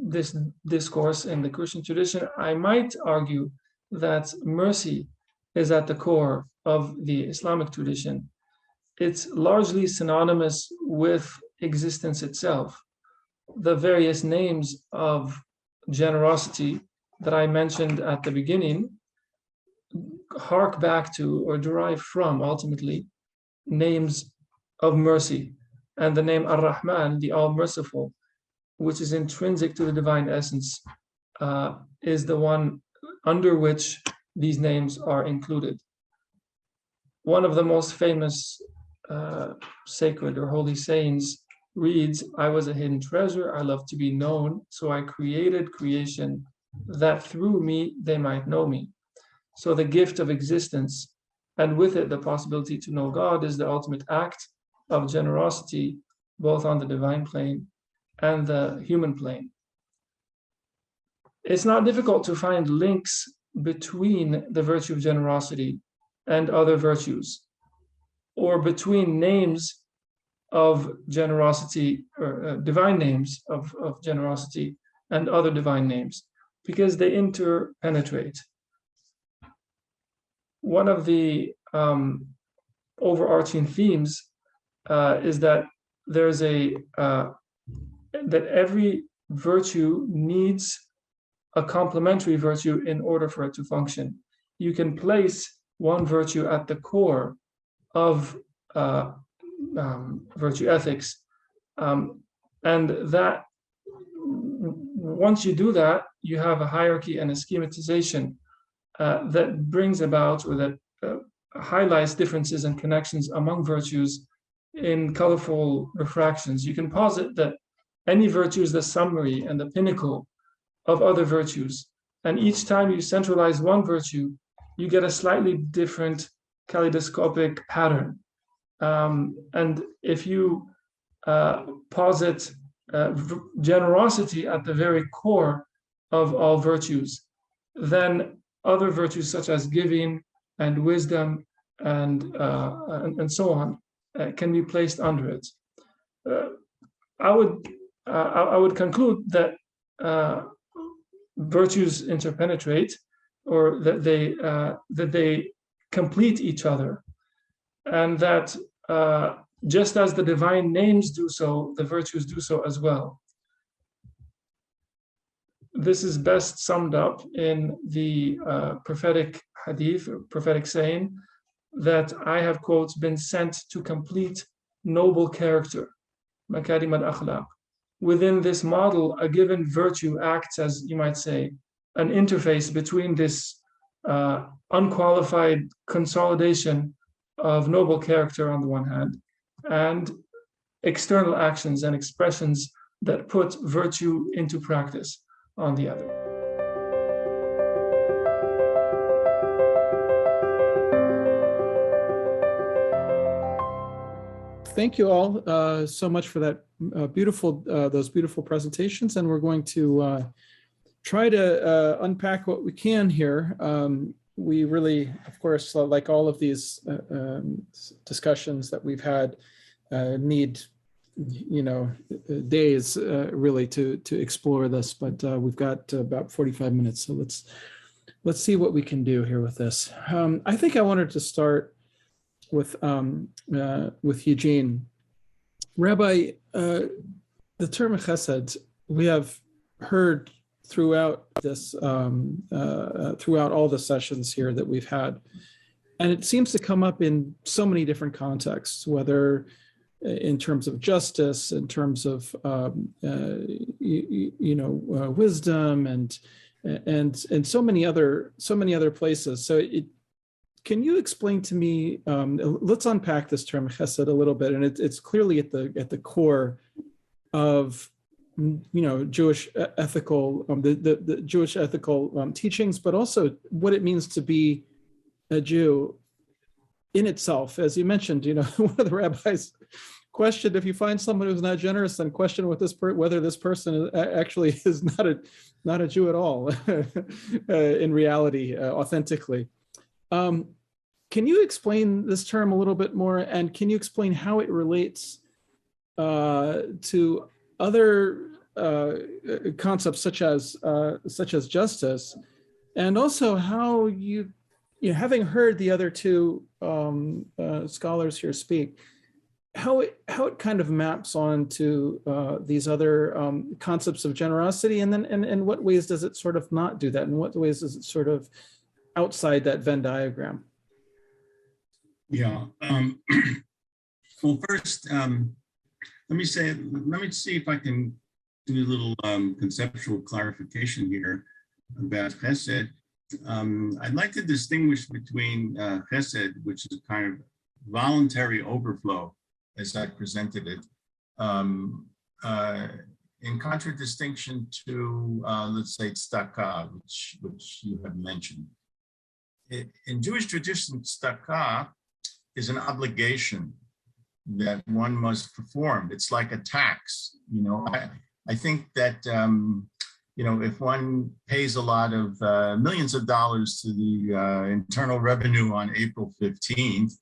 this discourse in the Christian tradition, I might argue that mercy is at the core of the Islamic tradition. It's largely synonymous with existence itself. The various names of generosity that I mentioned at the beginning hark back to or derive from, ultimately, names of mercy. And the name Ar-Rahman, the All-Merciful, which is intrinsic to the divine essence, is the one under which these names are included. One of the most famous sacred or holy sayings reads, "I was a hidden treasure, I love to be known, so I created creation that through me they might know me." So the gift of existence, and with it the possibility to know God, is the ultimate act of generosity, both on the divine plane and the human plane. It's not difficult to find links between the virtue of generosity and other virtues, or between names of generosity, or divine names of generosity and other divine names, because they interpenetrate. One of the overarching themes is that there's that every virtue needs a complementary virtue in order for it to function. You can place one virtue at the core of virtue ethics, and that once you do that, you have a hierarchy and a schematization that brings about, or that highlights differences and connections among virtues in colorful refractions. You can posit that any virtue is the summary and the pinnacle of other virtues, and each time you centralize one virtue, you get a slightly different kaleidoscopic pattern. And if you posit generosity at the very core of all virtues, then other virtues such as giving and wisdom and so on can be placed under it. I would conclude that virtues interpenetrate, or that they complete each other, and that just as the divine names do so, the virtues do so as well. This is best summed up in the prophetic hadith, or prophetic saying, that I have, quotes, been sent to complete noble character, makarim al-akhlaq. Within this model, a given virtue acts as, you might say, an interface between this unqualified consolidation of noble character on the one hand, and external actions and expressions that put virtue into practice on the other. Thank you all so much for that those beautiful presentations, and we're going to try to unpack what we can here. We really, of course, like all of these discussions that we've had, need, days really to explore this, but we've got about 45 minutes, so let's see what we can do here with this. I think I wanted to start with Eugene. Rabbi, the term chesed, we have heard throughout this, throughout all the sessions here that we've had, and it seems to come up in so many different contexts, whether in terms of justice, in terms of wisdom, and so many other places. So can you explain to me? Let's unpack this term chesed a little bit, and it's clearly at the core of Jewish ethical the Jewish ethical teachings, but also what it means to be a Jew in itself. As you mentioned, one of the rabbis questioned, if you find someone who's not generous, then question whether this person actually is not a Jew at all in reality, authentically. Can you explain this term a little bit more, and can you explain how it relates to other concepts such as justice, and also how having heard the other two scholars here speak, how it kind of maps on to these other concepts of generosity, and then in what ways does it sort of not do that? In what ways is it sort of outside that Venn diagram? Yeah. Well, first, let me see if I can do a little conceptual clarification here about chesed. I'd like to distinguish between chesed, which is kind of voluntary overflow, as I presented it, in contradistinction to, let's say, tzedakah, which you have mentioned. In Jewish tradition, tzedakah is an obligation that one must perform. It's like a tax. I think that if one pays a lot of millions of dollars to the Internal Revenue on April 15th,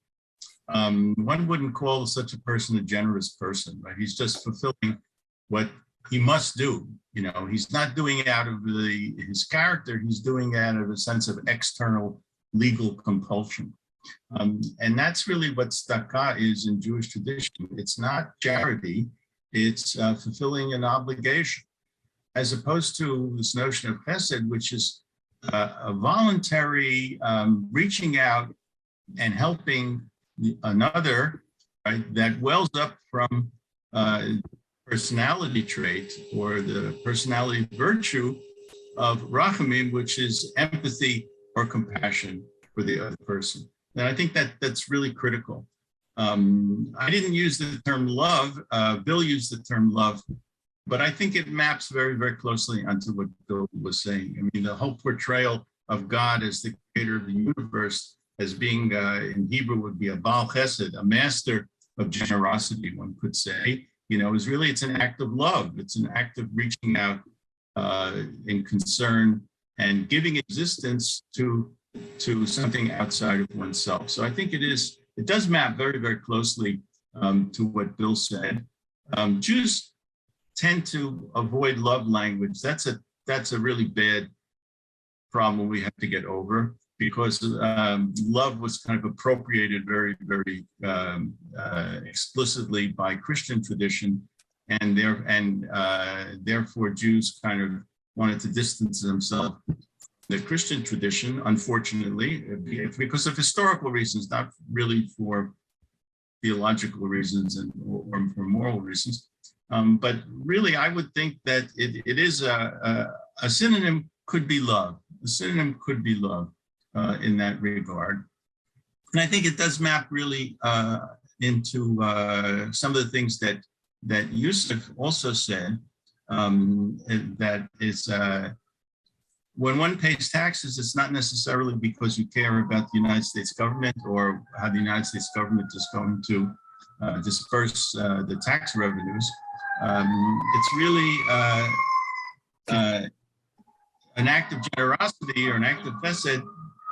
one wouldn't call such a person a generous person, right? He's just fulfilling what he must do. He's not doing it out of his character. He's doing it out of a sense of external legal compulsion. And that's really what tzedakah is in Jewish tradition. It's not charity, it's fulfilling an obligation, as opposed to this notion of chesed, which is a voluntary reaching out and helping another, right, that wells up from personality trait or the personality virtue of rachamim, which is empathy or compassion for the other person. And I think that's really critical. I didn't use the term love. Bill used the term love, but I think it maps very, very closely onto what Bill was saying. I mean, the whole portrayal of God as the creator of the universe as being, in Hebrew would be a Baal Chesed, a master of generosity, one could say, it's an act of love. It's an act of reaching out in concern and giving existence to something outside of oneself. So I think it does map very, very closely to what Bill said. Jews tend to avoid love language. That's a really bad problem we have to get over, because love was kind of appropriated very, very explicitly by Christian tradition, and therefore Jews kind of wanted to distance themselves from the Christian tradition, unfortunately, because of historical reasons, not really for theological reasons or for moral reasons. But really, I would think that it is a synonym could be love. A synonym could be love in that regard. And I think it does map really into some of the things that Yousef also said, that is, when one pays taxes, it's not necessarily because you care about the United States government or how the United States government is going to disperse the tax revenues. It's really an act of generosity or an act of chesed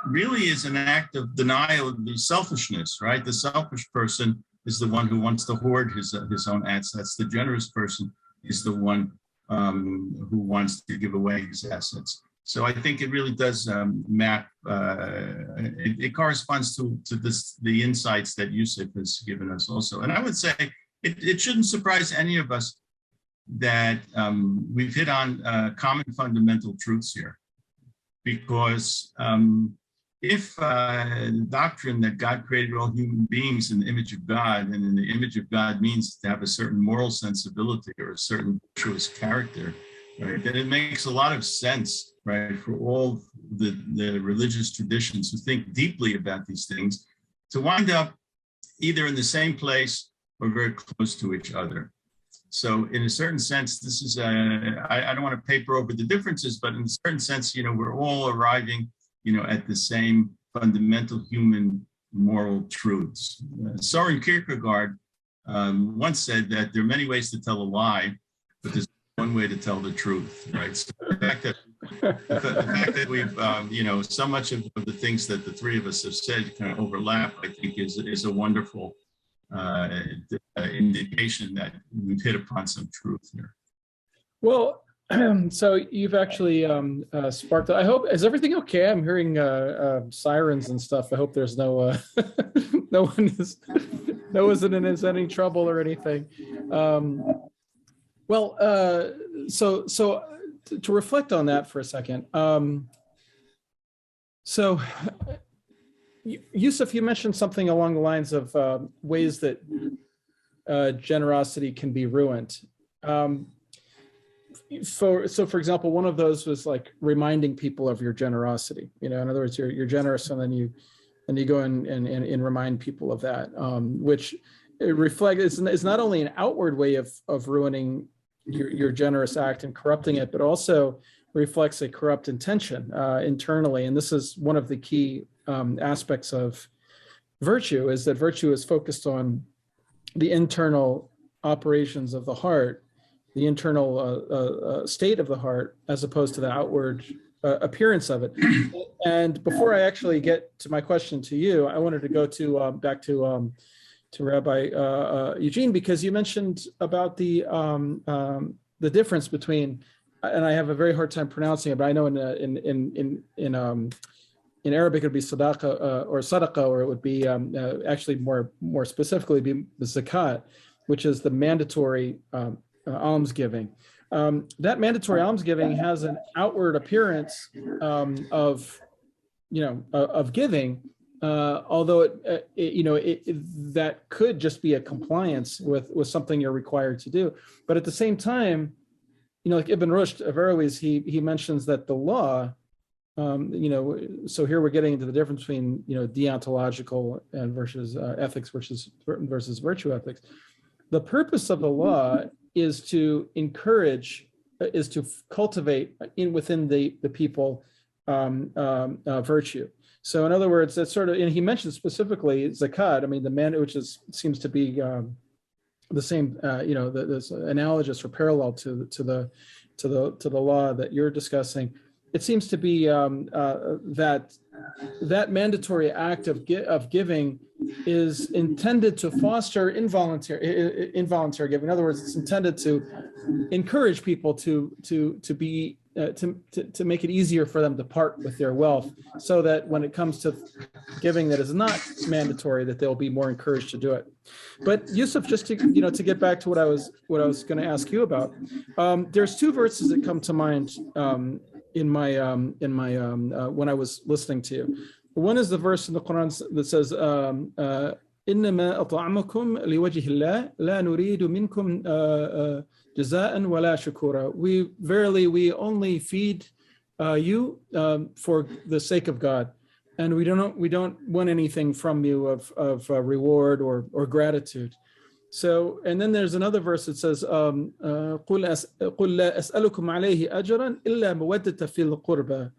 really is an act of denial of the selfishness, right? The selfish person is the one who wants to hoard his own assets. The generous person is the one who wants to give away his assets. So I think it really does map, it corresponds to the insights that Yousef has given us also. And I would say it shouldn't surprise any of us that we've hit on common fundamental truths here, because if the doctrine that God created all human beings in the image of God, and in the image of God means to have a certain moral sensibility or a certain virtuous character, right, then it makes a lot of sense, right, for all the religious traditions who think deeply about these things to wind up either in the same place or very close to each other. So in a certain sense, this is, I don't want to paper over the differences, but in a certain sense, we're all arriving, at the same fundamental human moral truths. Soren Kierkegaard once said that there are many ways to tell a lie, but there's one way to tell the truth, right? So the fact that we've, so much of the things that the three of us have said kind of overlap, I think is a wonderful indication that we've hit upon some truth here. Well, so you've actually sparked. I hope, is everything okay? I'm hearing sirens and stuff. I hope there's no no one is in any trouble or anything. So to reflect on that for a second. So Yousef, you mentioned something along the lines of ways that generosity can be ruined. For example, one of those was like reminding people of your generosity. In other words, you're generous, and then you go and remind people of that, which it reflects. It's not only an outward way of ruining your generous act and corrupting it, but also reflects a corrupt intention internally. And this is one of the key aspects of virtue, is that virtue is focused on the internal operations of the heart, the internal state of the heart, as opposed to the outward appearance of it. And before I actually get to my question to you, I wanted to go to back to Rabbi Eugene, because you mentioned about the difference between, and I have a very hard time pronouncing it, but I know in Arabic it would be sadaqah, or it would be actually more specifically be the zakat, which is the mandatory almsgiving. That mandatory almsgiving has an outward appearance of giving, although that could just be a compliance with something you're required to do. But at the same time, like Ibn Rushd Averroes, he mentions that the law, so here we're getting into the difference between deontological and versus ethics versus virtue ethics. The purpose of the law is to encourage, is to cultivate within the people virtue. So in other words, that's sort of, and he mentioned specifically zakat. I mean, which seems to be the same, this analogous or parallel to the law that you're discussing. It seems to be that mandatory act of giving is intended to foster involuntary giving. In other words, it's intended to encourage people to make it easier for them to part with their wealth, so that when it comes to giving that is not mandatory, that they'll be more encouraged to do it. But Yousef, just to get back to what I was going to ask you about, there's two verses that come to mind in my when I was listening to you. One is the verse in the Quran that says, إِنَّمَا أَطْعَمُكُمْ لِوَجْهِ اللَّهِ لَا نُرِيدُ مِنْكُمْ جَزَاءً وَلَا شُكُورًا. We only feed you for the sake of God, and we don't want anything from you of reward or gratitude. So, and then there's another verse that says, قُلْ لَا أَسْأَلُكُمْ عَلَيْهِ أَجْرًا إِلَّا مَوَدَّةَ فِي الْقُرْبَى,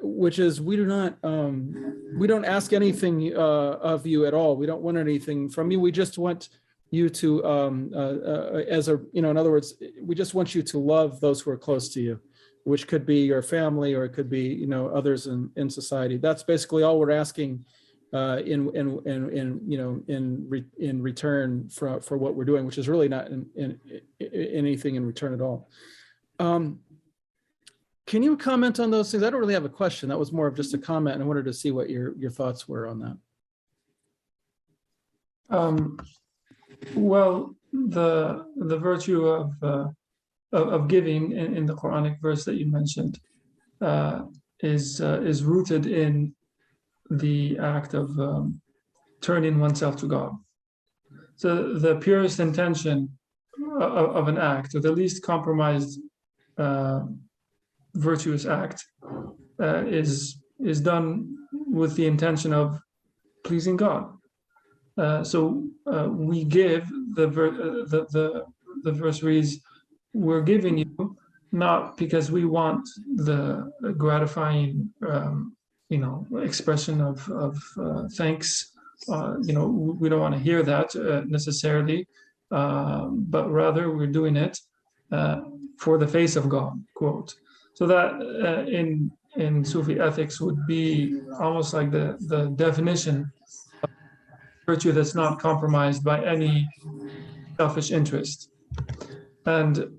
which is we don't ask anything of you at all. We don't want anything from you. We just want you to, in other words, we just want you to love those who are close to you, which could be your family, or it could be, others in society. That's basically all we're asking in return for what we're doing, which is really not in anything in return at all. Can you comment on those things? I don't really have a question. That was more of just a comment, and I wanted to see what your thoughts were on that. Well, the virtue of giving in the Quranic verse that you mentioned is rooted in the act of turning oneself to God. So the purest intention of an act, or the least compromised virtuous act, is done with the intention of pleasing God. So we give, the verse reads, we're giving you not because we want the gratifying expression of thanks. We don't want to hear that necessarily, but rather we're doing it for the face of God, quote. So that in Sufi ethics would be almost like the definition of virtue that's not compromised by any selfish interest. And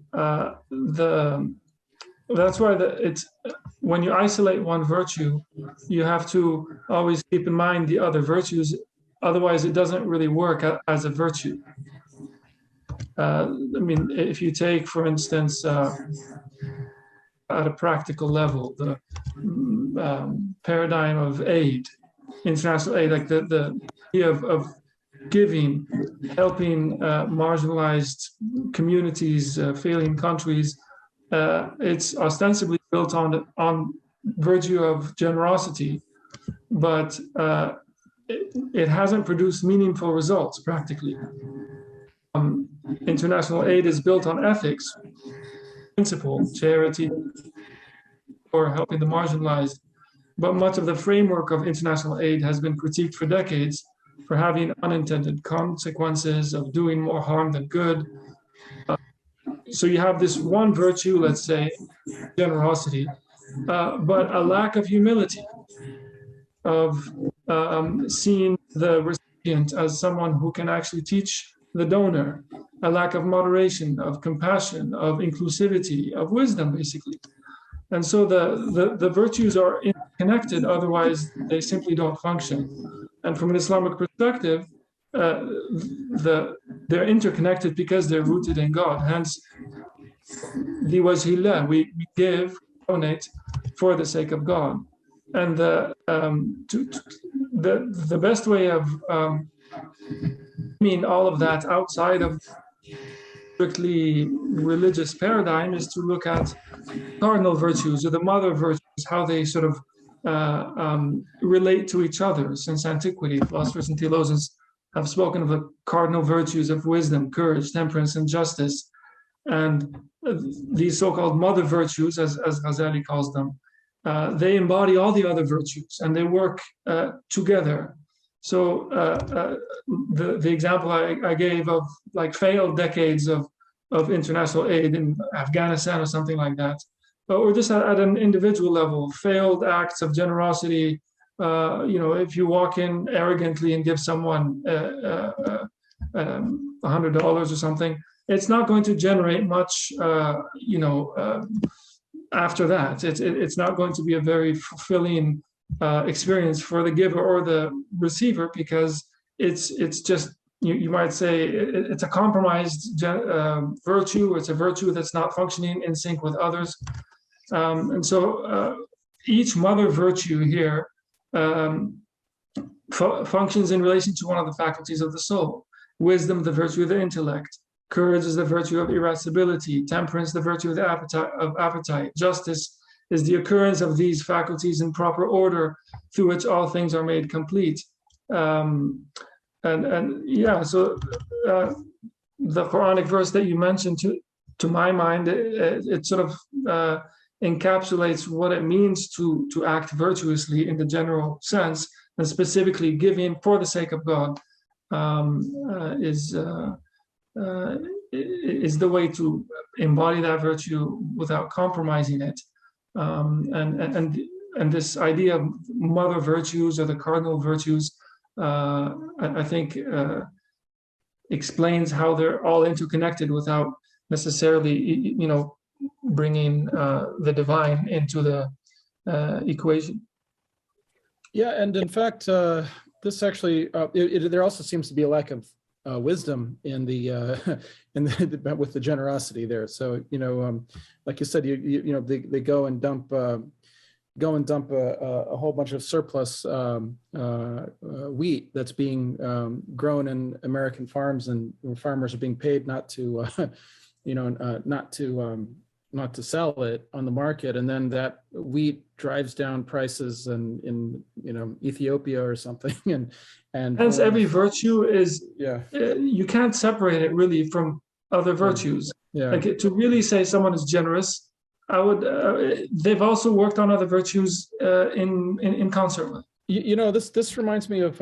that's why it's when you isolate one virtue, you have to always keep in mind the other virtues. Otherwise, it doesn't really work as a virtue. If you take, for instance, at a practical level, the paradigm of aid, international aid, like the idea of giving, helping marginalized communities, failing countries, it's ostensibly built on virtue of generosity, but it hasn't produced meaningful results practically. International aid is built on ethics, principle, charity, or helping the marginalized, but much of the framework of international aid has been critiqued for decades for having unintended consequences of doing more harm than good. So you have this one virtue, let's say, generosity, but a lack of humility, of seeing the recipient as someone who can actually teach the donor, a lack of moderation, of compassion, of inclusivity, of wisdom, basically. And so the virtues are interconnected, otherwise they simply don't function. And from an Islamic perspective, they're interconnected because they're rooted in God. Hence, liwajhillah, we give, donate for the sake of God. And the best way of all of that outside of strictly religious paradigm is to look at cardinal virtues or the mother virtues, how they sort of relate to each other. Since antiquity, philosophers and theologians have spoken of the cardinal virtues of wisdom, courage, temperance, and justice. And these so-called mother virtues, as Ghazali calls them, they embody all the other virtues and they work together. So the example I gave of like failed decades of international aid in Afghanistan or something like that, or just at an individual level, failed acts of generosity. If you walk in arrogantly and give someone $100 or something, it's not going to generate much, after that. It's not going to be a very fulfilling experience for the giver or the receiver, because it's just, you might say it's a compromised virtue. It's a virtue that's not functioning in sync with others. And so each mother virtue here functions in relation to one of the faculties of the soul. Wisdom, the virtue of the intellect. Courage is the virtue of irascibility. Temperance, the virtue of the appetite. Justice is the occurrence of these faculties in proper order, through which all things are made complete. So the Qur'anic verse that you mentioned, to my mind, it sort of encapsulates what it means to act virtuously in the general sense, and specifically giving for the sake of God is the way to embody that virtue without compromising it. And this idea of mother virtues or the cardinal virtues, I think explains how they're all interconnected without necessarily, bringing the divine into the equation. Yeah, and in fact, this actually there also seems to be a lack of wisdom in with the generosity there. So like you said, they go and dump go and dump a whole bunch of surplus wheat that's being grown in American farms, and farmers are being paid not to, not to sell it on the market, and then that wheat drives down prices in Ethiopia or something, and Hence, every virtue is, yeah, you can't separate it really from other virtues. yeah. Like, to really say someone is generous, I would. They've also worked on other virtues in concert with. This reminds me of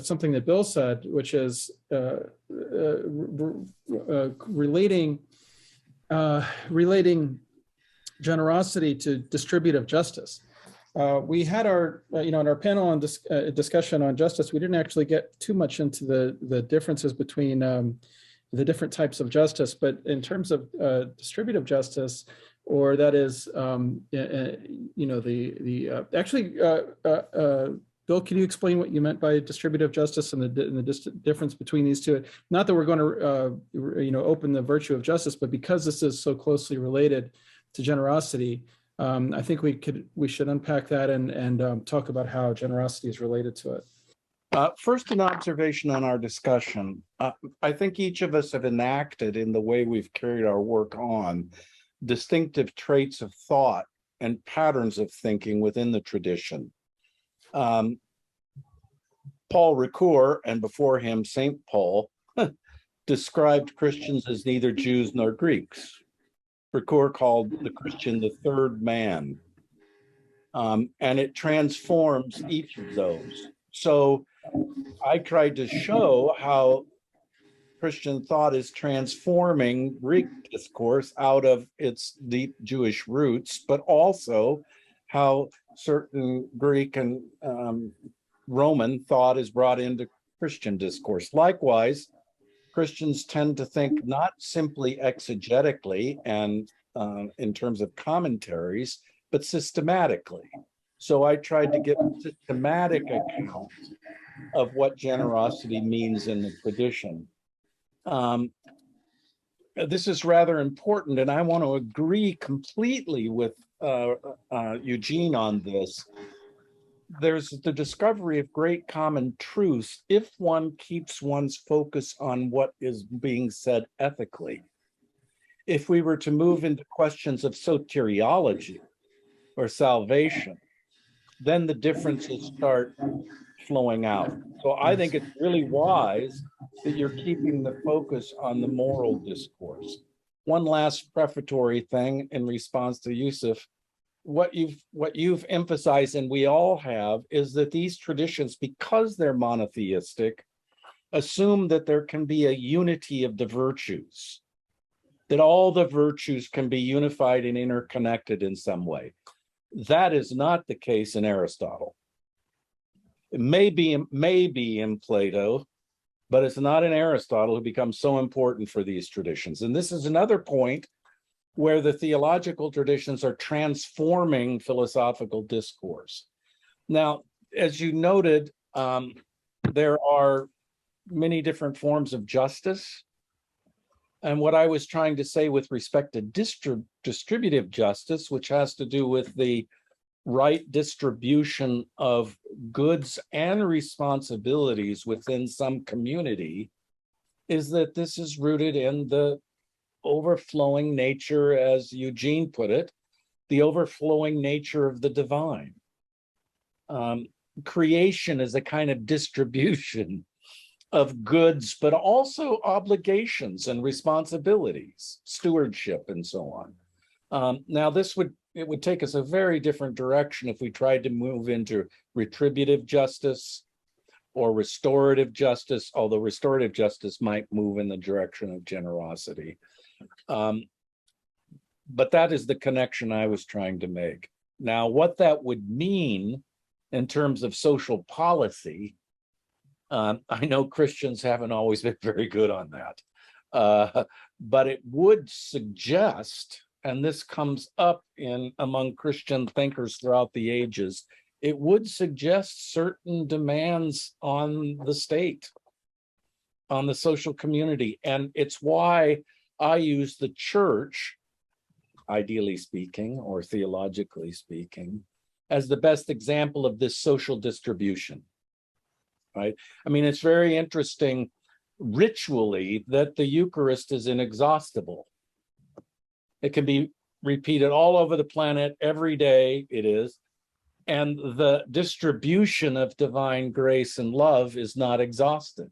something that Bill said, which is relating generosity to distributive justice. We had our, in our panel on discussion on justice, we didn't actually get too much into the differences between the different types of justice, but in terms of distributive justice, or that is, Bill, can you explain what you meant by distributive justice and the difference between these two? Not that we're going to, open the virtue of justice, but because this is so closely related to generosity, I think we should unpack that and talk about how generosity is related to it. First, an observation on our discussion. I think each of us have enacted, in the way we've carried our work on, distinctive traits of thought and patterns of thinking within the tradition. Paul Ricoeur, and before him St. Paul, described Christians as neither Jews nor Greeks. Ricoeur called the Christian the third man, and it transforms each of those. So I tried to show how Christian thought is transforming Greek discourse out of its deep Jewish roots, but also how certain Greek and Roman thought is brought into Christian discourse. Likewise, Christians tend to think not simply exegetically and in terms of commentaries, but systematically. So I tried to give a systematic account of what generosity means in the tradition. This is rather important, and I want to agree completely with Eugene on this. There's the discovery of great common truths if one keeps one's focus on what is being said ethically. If we were to move into questions of soteriology or salvation, then the differences start flowing out. So I think it's really wise that you're keeping the focus on the moral discourse. One last prefatory thing in response to Yousef. What you've emphasized, and we all have, is that these traditions, because they're monotheistic, assume that there can be a unity of the virtues, that all the virtues can be unified and interconnected in some way. That is not the case in Aristotle. It may be in Plato, but it's not in Aristotle, who becomes so important for these traditions. And this is another point where the theological traditions are transforming philosophical discourse. Now, as you noted, there are many different forms of justice. And what I was trying to say with respect to distributive justice, which has to do with the right distribution of goods and responsibilities within some community, is that this is rooted in the overflowing nature, as Eugene put it, the overflowing nature of the divine. Creation is a kind of distribution of goods, but also obligations and responsibilities, stewardship, and so on. Now, it would take us a very different direction if we tried to move into retributive justice or restorative justice, although restorative justice might move in the direction of generosity. But that is the connection I was trying to make. Now, what that would mean in terms of social policy, I know Christians haven't always been very good on that, but it would suggest, and this comes up among Christian thinkers throughout the ages, it would suggest certain demands on the state, on the social community. And it's why I use the church ideally speaking, or theologically speaking, as the best example of this social distribution, right? I mean, it's very interesting ritually that the Eucharist is inexhaustible. It can be repeated all over the planet every day, it is, and the distribution of divine grace and love is not exhausted,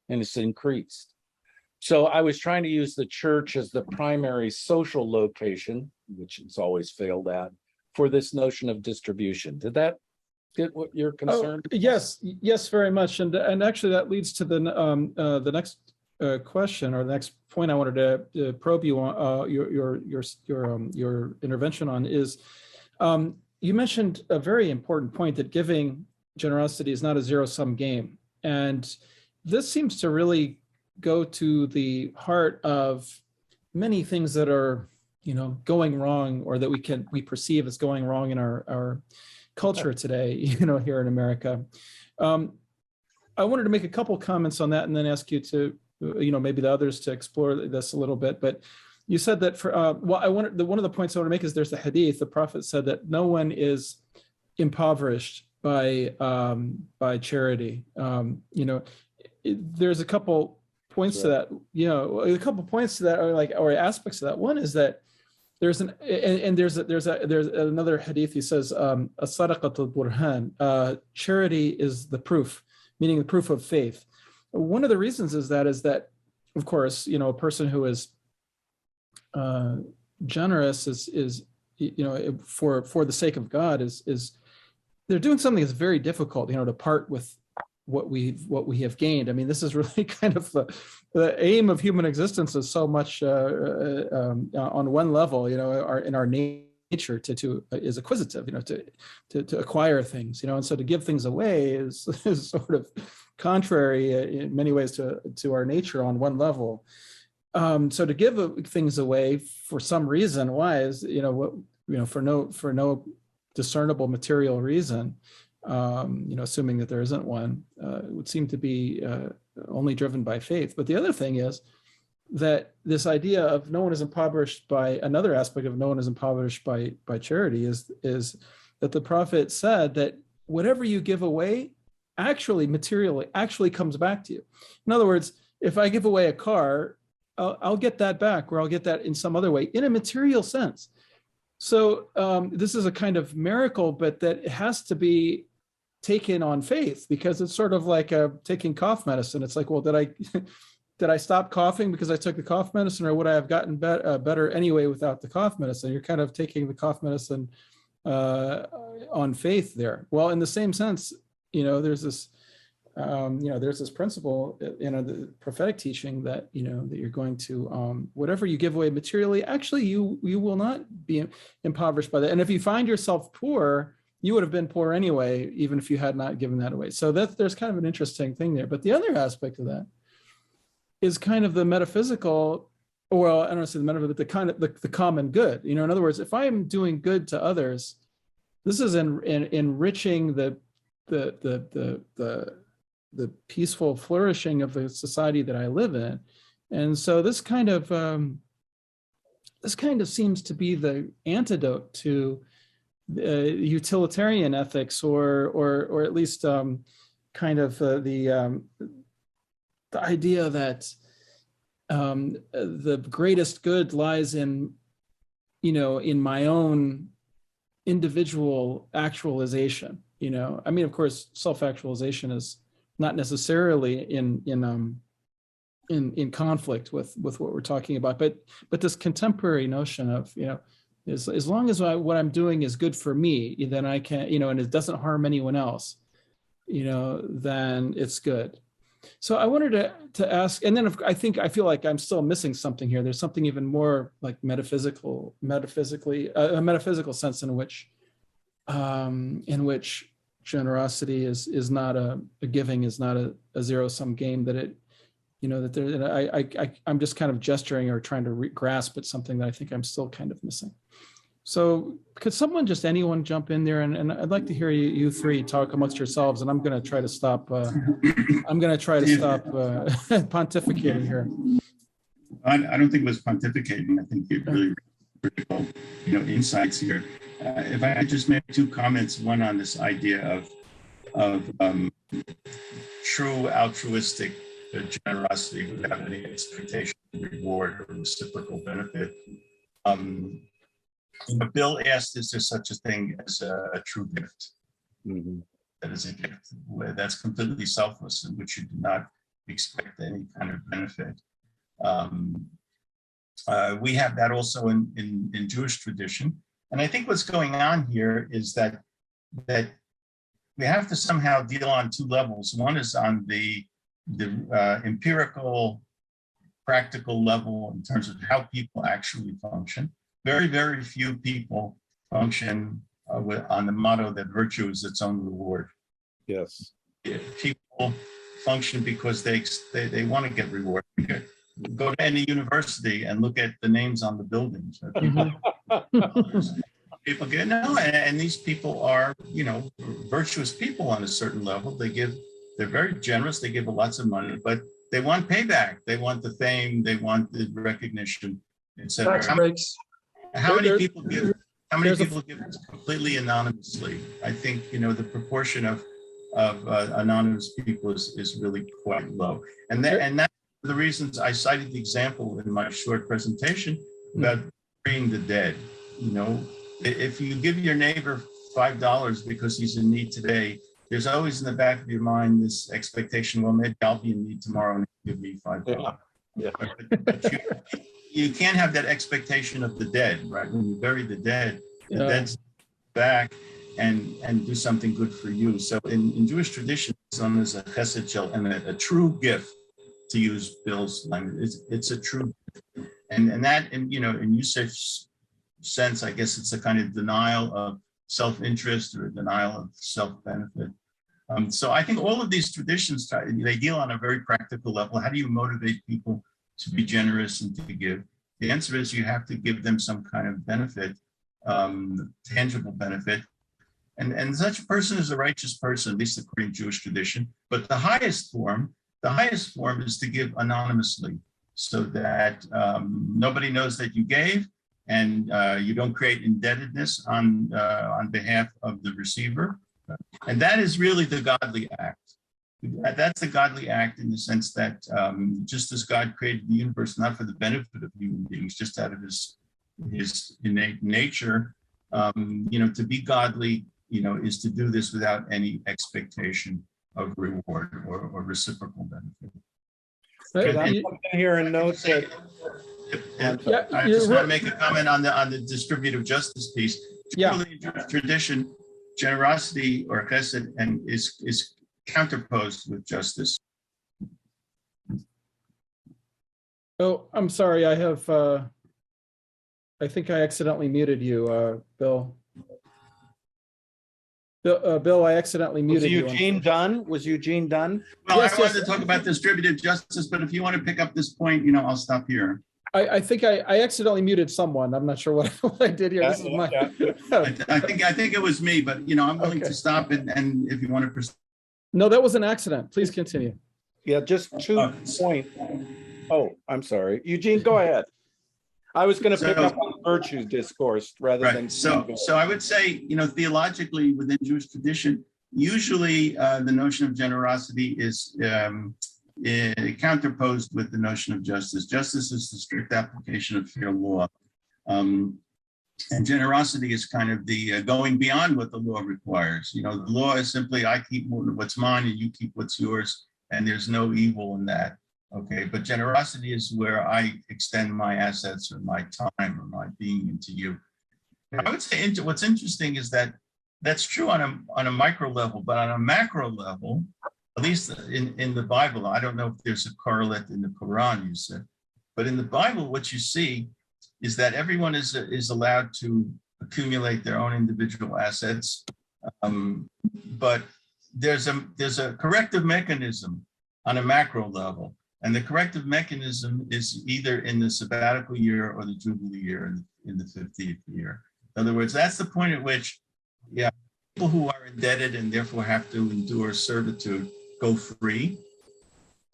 and it's increased. So I was trying to use the church as the primary social location, which it's always failed at, for this notion of distribution. Did that get what you're concerned? Yes, very much. And actually that leads to the next question, or the next point I wanted to probe you on, your intervention on is, you mentioned a very important point, that giving generosity is not a zero-sum game. And this seems to really go to the heart of many things that are, going wrong, or that we perceive as going wrong in our culture today, here in America. I wanted to make a couple comments on that, and then ask you to, maybe the others to explore this a little bit. But you said that for one of the points I want to make is there's a hadith. The Prophet said that no one is impoverished by charity. There's a couple points to that. A couple points to that or aspects of that. One is that there's another hadith. He says, "As-sadaqatul burhan." Charity is the proof, meaning the proof of faith. One of the reasons is that, of course, a person who is generous is for the sake of God is they're doing something that's very difficult, to part with what we have gained. I mean, this is really kind of the aim of human existence, is so much on one level, in our nature to is acquisitive, to acquire things, and so to give things away is sort of contrary in many ways to our nature on one level. So to give things away for some reason, why is for no discernible material reason, assuming that there isn't one, it would seem to be only driven by faith. But the other thing is that this idea of no one is impoverished by, another aspect of no one is impoverished by charity is that the Prophet said that whatever you give away actually materially actually comes back to you. In other words, if I give away a car, I'll get that back, or I'll get that in some other way in a material sense. So this is a kind of miracle, but that it has to be taken on faith, because it's sort of like taking cough medicine. It's like, well, did I stop coughing because I took the cough medicine, or would I have gotten better anyway without the cough medicine? You're kind of taking the cough medicine on faith there. Well, in the same sense, there's this principle in the prophetic teaching that that you're going to whatever you give away materially, actually you will not be impoverished by that. And if you find yourself poor, you would have been poor anyway, even if you had not given that away. So there's kind of an interesting thing there. But the other aspect of that is kind of the metaphysical, well, I don't want to say the metaphysical, but the kind of the common good. In other words, if I'm doing good to others, this is enriching the peaceful flourishing of the society that I live in. And so this kind of seems to be the antidote to utilitarian ethics, or at least kind of the idea that the greatest good lies in my own individual actualization. I mean, of course, self-actualization is not necessarily in conflict with what we're talking about, but this contemporary notion of as long as what I'm doing is good for me, then I can and it doesn't harm anyone else, then it's good. So I wanted to ask, and then I feel like I'm still missing something here. There's something even more like a metaphysical sense in which generosity is not a giving is not a zero-sum game, that it that there, I'm just kind of gesturing or trying to grasp at something that I think I'm still kind of missing. So could anyone jump in there, and I'd like to hear you three talk amongst yourselves, and I'm going to try to stop pontificating here. I don't think it was pontificating. I think you really critical, insights here. If I could just make two comments, one on this idea of true altruistic generosity without any expectation of reward or reciprocal benefit. Bill asked, is there such a thing as a true gift? Mm-hmm. That is a gift that's completely selfless, in which you do not expect any kind of benefit. We have that also in Jewish tradition. And I think what's going on here is that we have to somehow deal on two levels. One is on the empirical, practical level in terms of how people actually function. Very, very few people function on the motto that virtue is its own reward. Yes. People function because they want to get rewarded. Go to any university and look at the names on the buildings. People get and these people are, virtuous people on a certain level. They're very generous. They give lots of money, but they want payback. They want the fame. They want the recognition, etc. How many people give? How many people give completely anonymously? I think the proportion of anonymous people is really quite low, and that's the reasons I cited the example in my short presentation about burying the dead. If you give your neighbor $5 because he's in need today, there's always in the back of your mind this expectation, well, maybe I'll be in need tomorrow and give me $5. Yeah. But you can't have that expectation of the dead, right? When you bury the dead, the dead's back and do something good for you. So in Jewish tradition, it's known as a chesed shel emet, a true gift, to use Bill's language. It's a true gift. And that, in Yousef's sense, I guess it's a kind of denial of self-interest or a denial of self-benefit. So I think all of these traditions, they deal on a very practical level. How do you motivate people to be generous and to give? The answer is you have to give them some kind of benefit, tangible benefit. And such a person is a righteous person, at least according to Jewish tradition. But the highest form is to give anonymously, so that nobody knows that you gave, and you don't create indebtedness on behalf of the receiver. And that is really the godly act. That's the godly act in the sense that just as God created the universe not for the benefit of human beings, just out of his innate nature, to be godly, is to do this without any expectation of reward or reciprocal benefit. I'm here and note that. I just want to make a comment on the distributive justice piece. Truly, in Jewish tradition, generosity or chesed is counterposed with justice. Oh, I'm sorry. I think I accidentally muted you, Bill. Bill, I accidentally muted you. Was Eugene done? Was Eugene done? Well, yes, I wanted to talk about distributive justice, but if you want to pick up this point, I'll stop here. I think I accidentally muted someone. I'm not sure what I did here. This is my. I think it was me, but I'm willing to stop and if you want to proceed. No, that was an accident. Please continue. Yeah, just 2 points. Oh, I'm sorry, Eugene. Go ahead. I was going to pick up on virtue discourse rather than. So I would say, theologically within Jewish tradition, usually the notion of generosity is counterposed with the notion of justice. Justice is the strict application of fair law. And generosity is kind of the going beyond what the law requires. The law is simply, I keep what's mine and you keep what's yours, and there's no evil in that. Okay, but generosity is where I extend my assets or my time or my being into you. I would say what's interesting is that that's true on a micro level, but on a macro level, at least in the Bible, I don't know if there's a correlate in the Quran, you said, but in the Bible, what you see is that everyone is allowed to accumulate their own individual assets, but there's a corrective mechanism on a macro level. And the corrective mechanism is either in the sabbatical year or the Jubilee year in the 50th year. In other words, that's the point at which, people who are indebted and therefore have to endure servitude go free.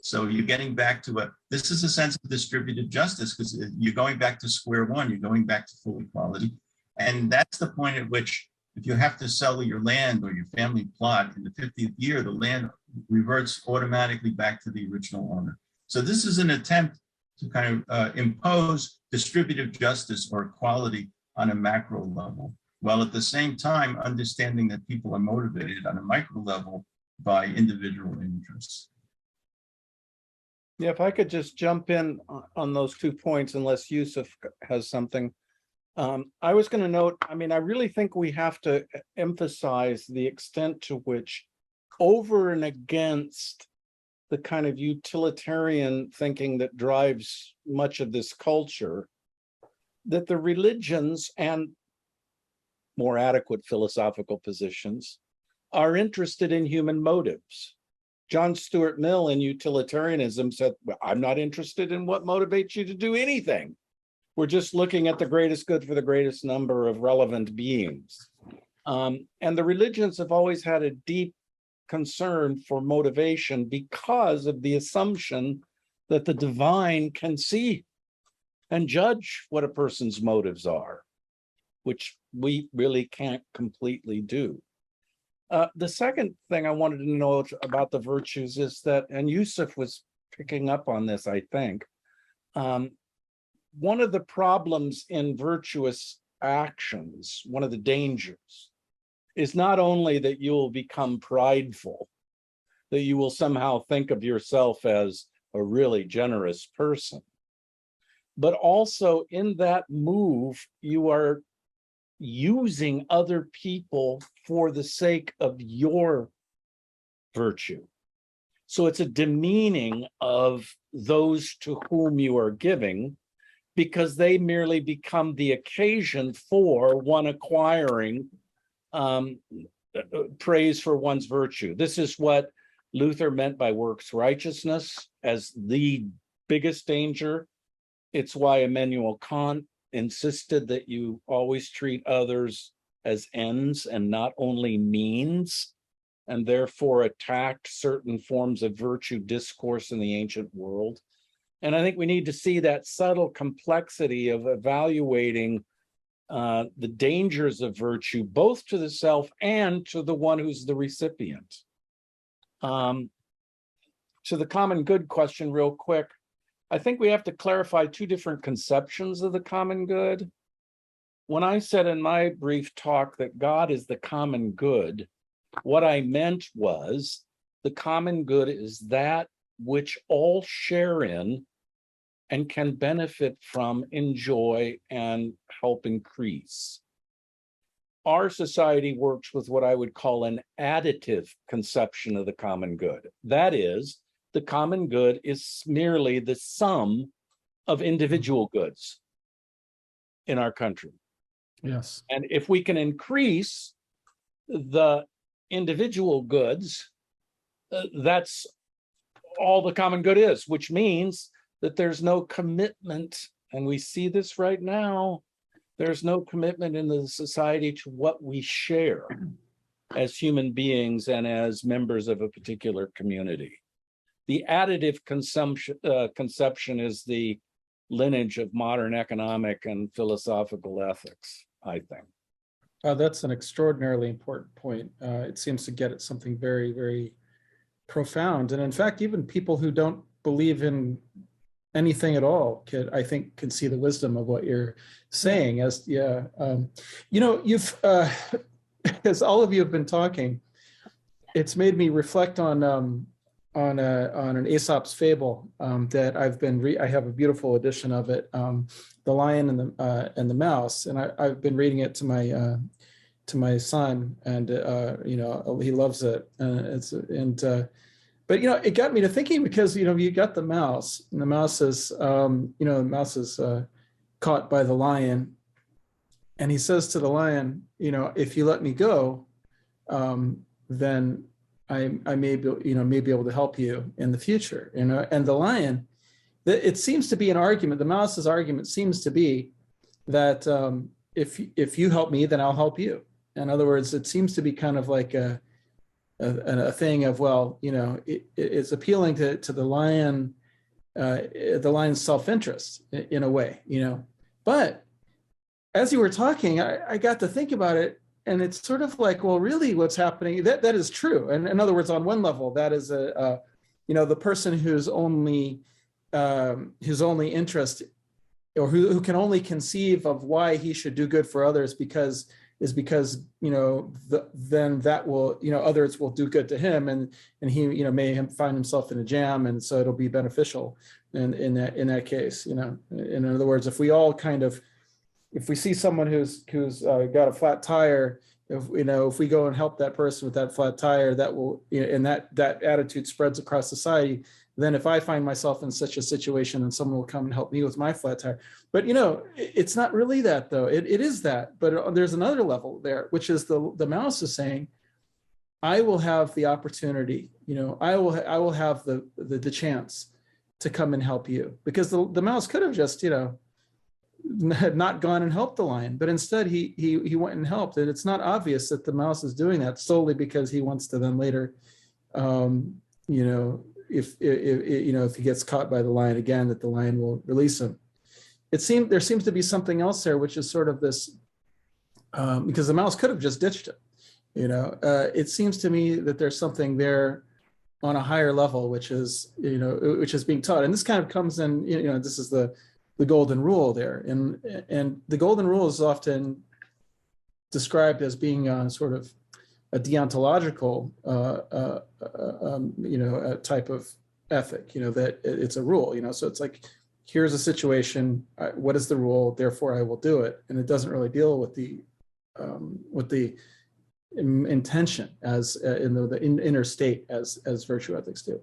So you're getting back to this is a sense of distributive justice, because you're going back to square one, you're going back to full equality. And that's the point at which, if you have to sell your land or your family plot in the 50th year, the land reverts automatically back to the original owner. So this is an attempt to kind of impose distributive justice or equality on a macro level, while at the same time understanding that people are motivated on a micro level by individual interests. Yeah, if I could just jump in on those 2 points, unless Yousef has something. I was going to note, I mean, I really think we have to emphasize the extent to which, over and against the kind of utilitarian thinking that drives much of this culture, that the religions and more adequate philosophical positions are interested in human motives. John Stuart Mill in Utilitarianism said, well, I'm not interested in what motivates you to do anything. We're just looking at the greatest good for the greatest number of relevant beings. And the religions have always had a deep concern for motivation because of the assumption that the divine can see and judge what a person's motives are, which we really can't completely do. The second thing I wanted to know about the virtues is that, and Yousef was picking up on this, I think, one of the problems in virtuous actions, one of the dangers, is not only that you will become prideful, that you will somehow think of yourself as a really generous person, but also in that move, you are using other people for the sake of your virtue. So it's a demeaning of those to whom you are giving, because they merely become the occasion for one acquiring praise for one's virtue. This is what Luther meant by works righteousness as the biggest danger. It's why Immanuel Kant insisted that you always treat others as ends and not only means, and therefore attacked certain forms of virtue discourse in the ancient world. And I think we need to see that subtle complexity of evaluating the dangers of virtue, both to the self and to the one who's the recipient. To the common good question real quick, I think we have to clarify 2 different conceptions of the common good. When I said in my brief talk that God is the common good, what I meant was the common good is that which all share in and can benefit from, enjoy, and help increase. Our society works with what I would call an additive conception of the common good. That is, the common good is merely the sum of individual goods in our country. Yes. And if we can increase the individual goods, that's all the common good is, which means that there's no commitment, and we see this right now, there's no commitment in the society to what we share as human beings and as members of a particular community. The additive conception is the lineage of modern economic and philosophical ethics, I think. That's an extraordinarily important point. It seems to get at something very, very profound. And in fact, even people who don't believe in anything at all I think can see the wisdom of what you're saying. You've as all of you have been talking, it's made me reflect on an Aesop's fable that I've been I have a beautiful edition of it, The Lion and the Mouse, and I've been reading it to my son, and he loves it. But it got me to thinking, because you got the mouse, and the mouse is caught by the lion, and he says to the lion, if you let me go, then I may be able to help you in the future. And the lion, it seems to be an argument. The mouse's argument seems to be that if you help me, then I'll help you. In other words, it seems to be kind of like a thing of, well, it's appealing to the lion's self-interest in a way, But as you were talking, I got to think about it, and it's sort of like, well, really, what's happening? That is true. And in other words, on one level, that is the person whose only interest, or who can only conceive of why he should do good for others because then that will, others will do good to him, and he may find himself in a jam, and so it'll be beneficial in that case. In other words, if we all if we see someone who's got a flat tire, if we go and help that person with that flat tire, that will, and that attitude spreads across society. Then if I find myself in such a situation, and someone will come and help me with my flat tire. But it's not really that, though. It is that, but there's another level there, which is the mouse is saying, I will have the opportunity, I will have the chance to come and help you, because the mouse could have just had not gone and helped the lion, but instead he went and helped. And it's not obvious that the mouse is doing that solely because he wants to then later, if he gets caught by the lion again, that the lion will release him. There seems to be something else there, which is sort of this, because the mouse could have just ditched it. It seems to me that there's something there on a higher level, which is being taught. And this kind of comes in, this is the golden rule there. And the golden rule is often described as being sort of a deontological, a type of ethic, that it's a rule, so it's like, here's a situation, what is the rule, therefore I will do it. And it doesn't really deal with the intention as in the inner state as virtue ethics do.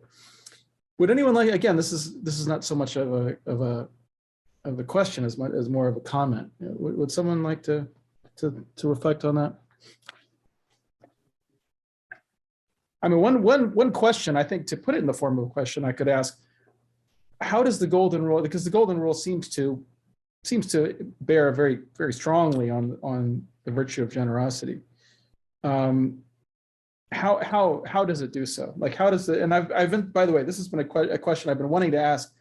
Would anyone like, again, this is not so much of a question as much as more of a comment. Would someone like to reflect on that? I mean, one question, I think, to put it in the form of a question, I could ask, how does the golden rule, because the golden rule seems to bear very, very strongly on the virtue of generosity. How does it do so? Like, how does it, and I've been, by the way, this has been a question I've been wanting to ask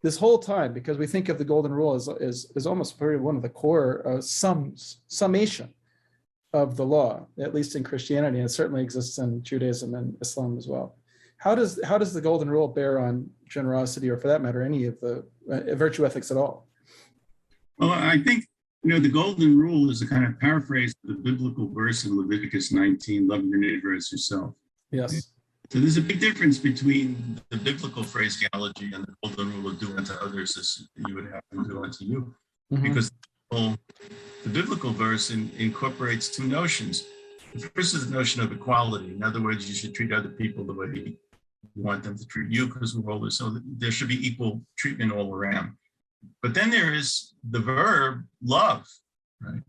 this whole time, because we think of the golden rule as almost very one of the core summation of the law, at least in Christianity, and it certainly exists in Judaism and Islam as well. How does the golden rule bear on generosity, or for that matter, any of the virtue ethics at all? Well, I think, the golden rule is a kind of paraphrase of the biblical verse in Leviticus 19, love your neighbor as yourself. Yes. So there's a big difference between the biblical phraseology and the golden rule of do unto others as you would have them do unto you. Mm-hmm. Because the biblical verse incorporates two notions. The first is the notion of equality. In other words, you should treat other people the way you want them to treat you, because we're all, so there should be equal treatment all around. But then there is the verb love, right?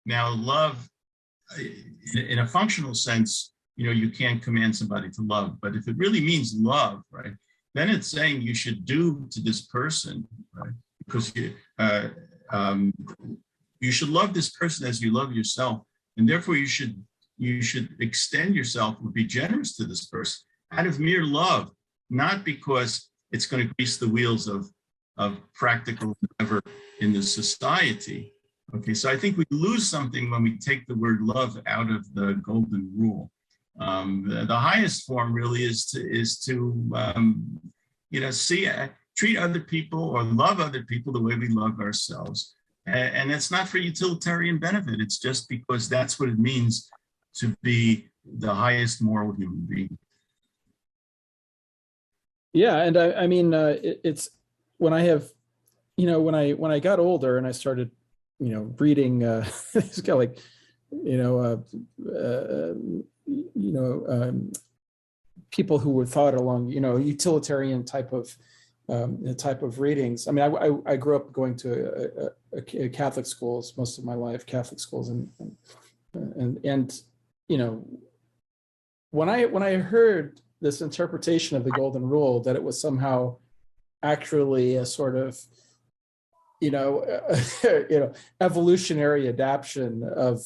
Now, love, in a functional sense, you can't command somebody to love, but if it really means love, right, then it's saying you should do to this person, right? Because you should love this person as you love yourself, and therefore you should extend yourself or be generous to this person out of mere love, not because it's going to grease the wheels of practical endeavor in the society. Okay, so I think we lose something when we take the word love out of the golden rule. The highest form really is to treat other people or love other people the way we love ourselves. And it's not for utilitarian benefit. It's just because that's what it means to be the highest moral human being. Yeah, and I mean, it's when I have, when I got older and I started, reading this guy like, people who were thought along, utilitarian type of readings. I mean, I grew up going to a Catholic schools most of my life, Catholic schools, and when I heard this interpretation of the golden rule, that it was somehow actually a sort of evolutionary adaptation of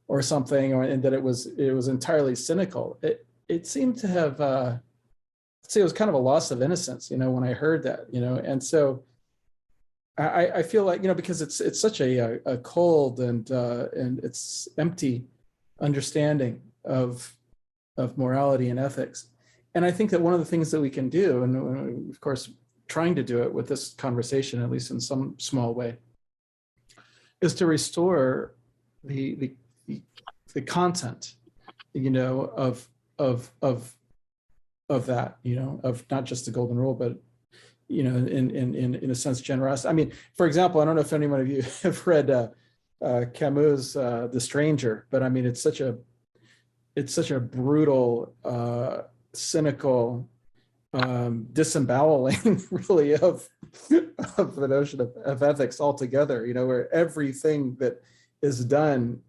or something, and that it was entirely cynical. It seemed to have say it was kind of a loss of innocence, when I heard that, and so I feel like, because it's such a cold and it's empty understanding of morality and ethics. And I think that one of the things that we can do, and of course trying to do it with this conversation, at least in some small way, is to restore the content, of that, of not just the golden rule, but in a sense, generosity. I mean, for example, I don't know if anyone of you have read Camus' The Stranger, but I mean, it's such a brutal, cynical disemboweling, really, of the notion of ethics altogether. Where everything that is done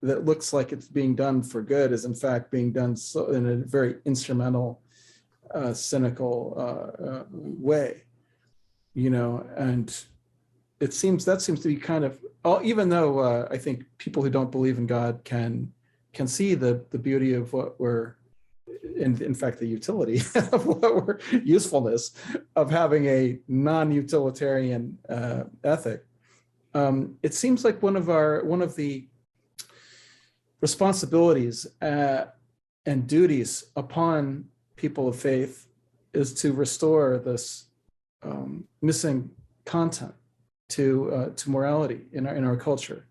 that looks like it's being done for good is in fact being done in a very instrumental, cynical way, and that seems to be kind of, even though I think people who don't believe in God can see the beauty of what we're, in fact, the utility of what usefulness of having a non-utilitarian ethic. It seems like one of the responsibilities and duties upon people of faith is to restore this missing content to morality in our culture.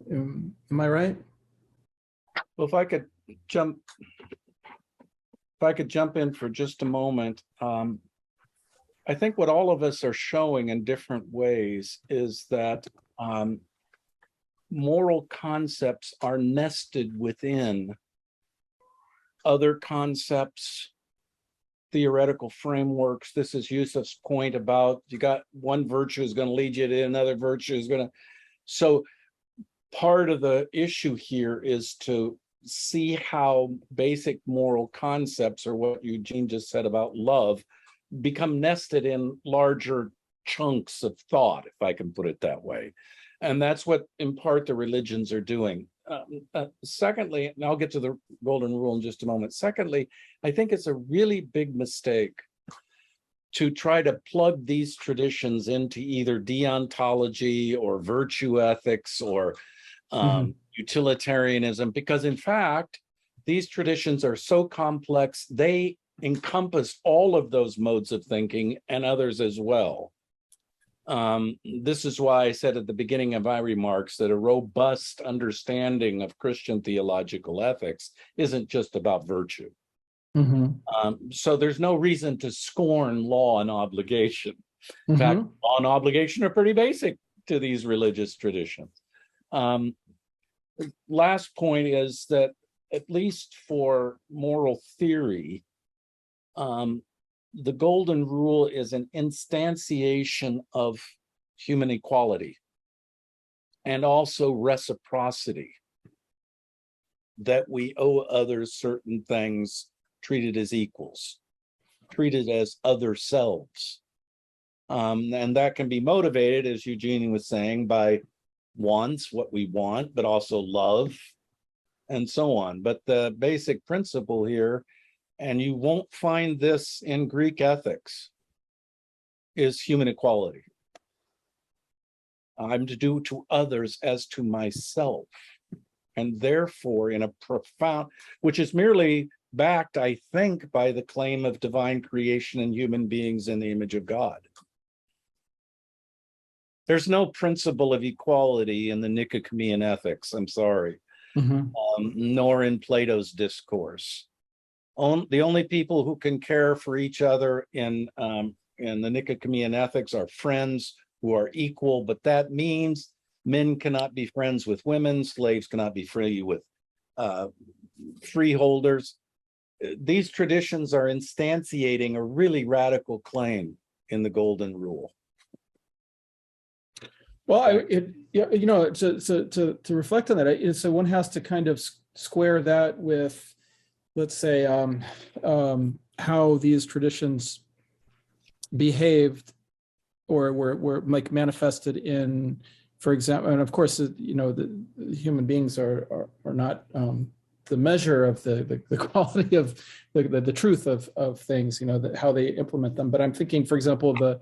Am I right? Well, if I could jump in for just a moment, I think what all of us are showing in different ways is that moral concepts are nested within other concepts, theoretical frameworks. This is Yousef's point about you got one virtue is going to lead you to another virtue is going to. So part of the issue here is to see how basic moral concepts, or what Eugene just said about love, become nested in larger chunks of thought, if I can put it that way. And that's what, in part, the religions are doing. Secondly, and I'll get to the golden rule in just a moment. Secondly, I think it's a really big mistake to try to plug these traditions into either deontology or virtue ethics or utilitarianism, because in fact, these traditions are so complex, they encompass all of those modes of thinking and others as well. This is why I said at the beginning of my remarks that a robust understanding of Christian theological ethics isn't just about virtue. So there's no reason to scorn law and obligation. In fact, law and obligation are pretty basic to these religious traditions. Last point is that, at least for moral theory, the golden rule is an instantiation of human equality and also reciprocity, that we owe others certain things, treated as equals, treated as other selves. And that can be motivated, as Eugene was saying, by wants, what we want, but also love, and so on. But the basic principle here, and you won't find this in Greek ethics, is human equality. I'm to do to others as to myself. And therefore, in a profound, which is merely backed, I think, by the claim of divine creation and human beings in the image of God. There's no principle of equality in the Nicomachean ethics, I'm sorry, nor in Plato's discourse. The only people who can care for each other in the Nicomachean ethics are friends who are equal, but that means men cannot be friends with women, slaves cannot be free with freeholders. These traditions are instantiating a really radical claim in the golden rule. Well, to reflect on that, so one has to kind of square that with, let's say, how these traditions behaved or were like manifested in, for example, and of course, the human beings are not the measure of the quality of the truth of things, how they implement them. But I'm thinking, for example, of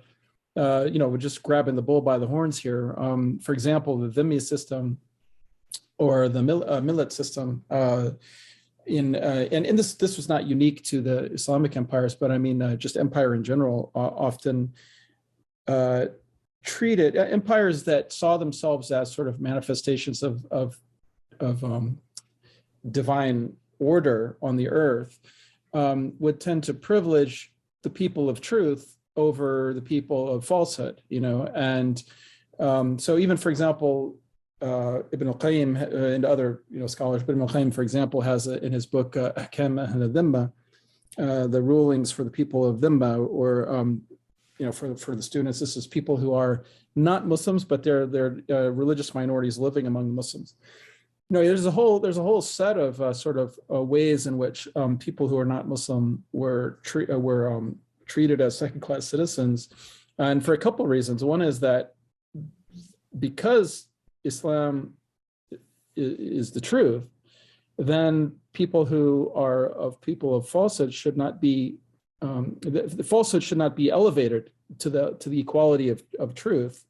we're just grabbing the bull by the horns here. For example, the dhimmi system or the millet system. And this was not unique to the Islamic empires, but I mean, just empire in general often treated empires that saw themselves as sort of manifestations of divine order on the earth would tend to privilege the people of truth over the people of falsehood, and so even, for example, Ibn al-Qayyim and other scholars, but Ibn al-Qayyim, for example, has in his book Ahkam Ahl al-Dhimma, the rulings for the people of Dhimma, or for the students, this is people who are not Muslims, but they're religious minorities living among the Muslims. There's a whole set of sort of ways in which people who are not Muslim were treated as second-class citizens, and for a couple of reasons. One is that because Islam is the truth, then people who are people of falsehood should not be the falsehood should not be elevated to the equality of truth,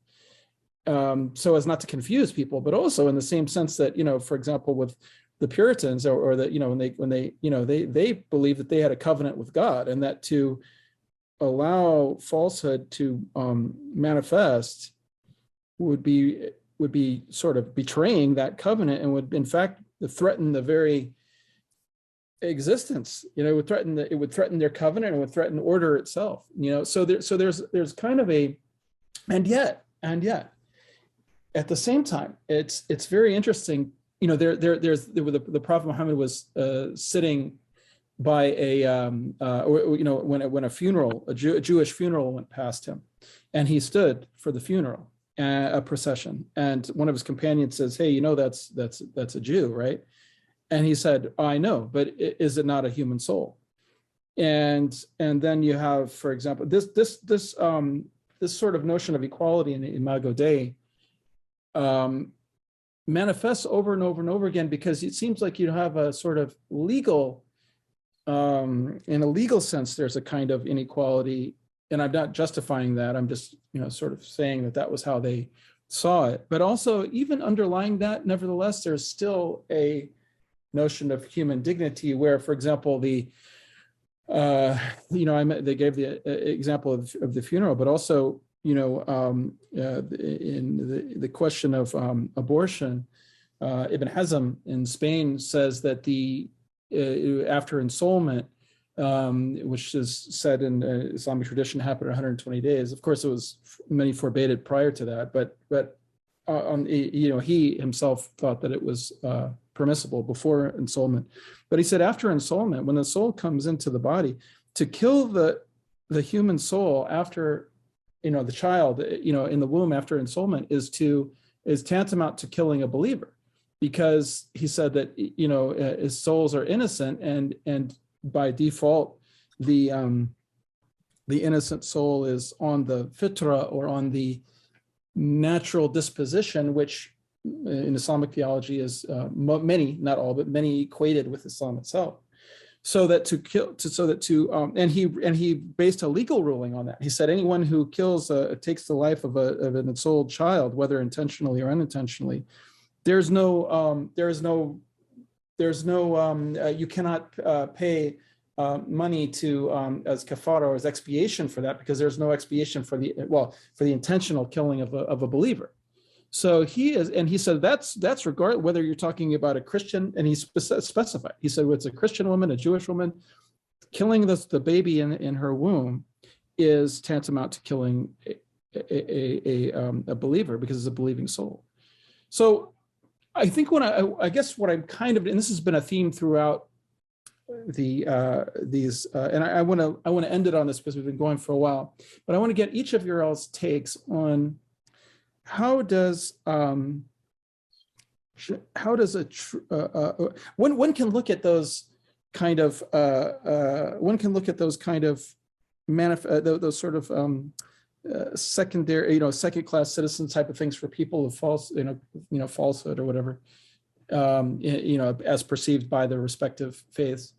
so as not to confuse people, but also in the same sense that for example, with the Puritans, or that when they believed that they had a covenant with God, and that to allow falsehood to manifest would be sort of betraying that covenant, and would in fact threaten the very existence. It would threaten their covenant, and would threaten order itself. So there's kind of a, and yet at the same time, it's very interesting. The Prophet Muhammad was sitting by when a funeral, a Jewish funeral went past him, and he stood for the funeral, a procession, and one of his companions says, "Hey, that's a Jew, right?" And he said, "I know, but is it not a human soul?" And then you have, for example, this sort of notion of equality in Imago Dei manifests over and over and over again, because it seems like you have a sort of legal, in a legal sense, there's a kind of inequality, and I'm not justifying that. I'm just sort of saying that was how they saw it. But also, even underlying that, nevertheless, there's still a notion of human dignity, where, for example, they gave the example of the funeral, but also in the question of abortion, Ibn Hazm in Spain says that after ensoulment, which is said in Islamic tradition happened in 120 days. Of course, many forbade it prior to that, but he himself thought that it was permissible before ensoulment. But he said after ensoulment, when the soul comes into the body, to kill the human soul after the child in the womb after ensoulment is tantamount to killing a believer, because he said that his souls are innocent, and by default the innocent soul is on the fitra, or on the natural disposition, which in Islamic theology is many, not all, but many, equated with Islam itself. So that and he based a legal ruling on that. He said anyone who takes the life of an ensouled child, whether intentionally or unintentionally, you cannot pay money to as kafara, or as expiation for that, because there's no expiation for the intentional killing of a believer. So he said that's regardless whether you're talking about a Christian, and he specified. He said, well, it's a Christian woman, a Jewish woman, killing the baby in her womb is tantamount to killing a believer, because it's a believing soul. So I think I guess what I'm kind of, and this has been a theme throughout these, and I want to end it on this because we've been going for a while, but I want to get each of your all's takes on how does one can look at those kind of those sort of secondary, second class citizen type of things for people of falsehood or whatever, as perceived by the respective faiths.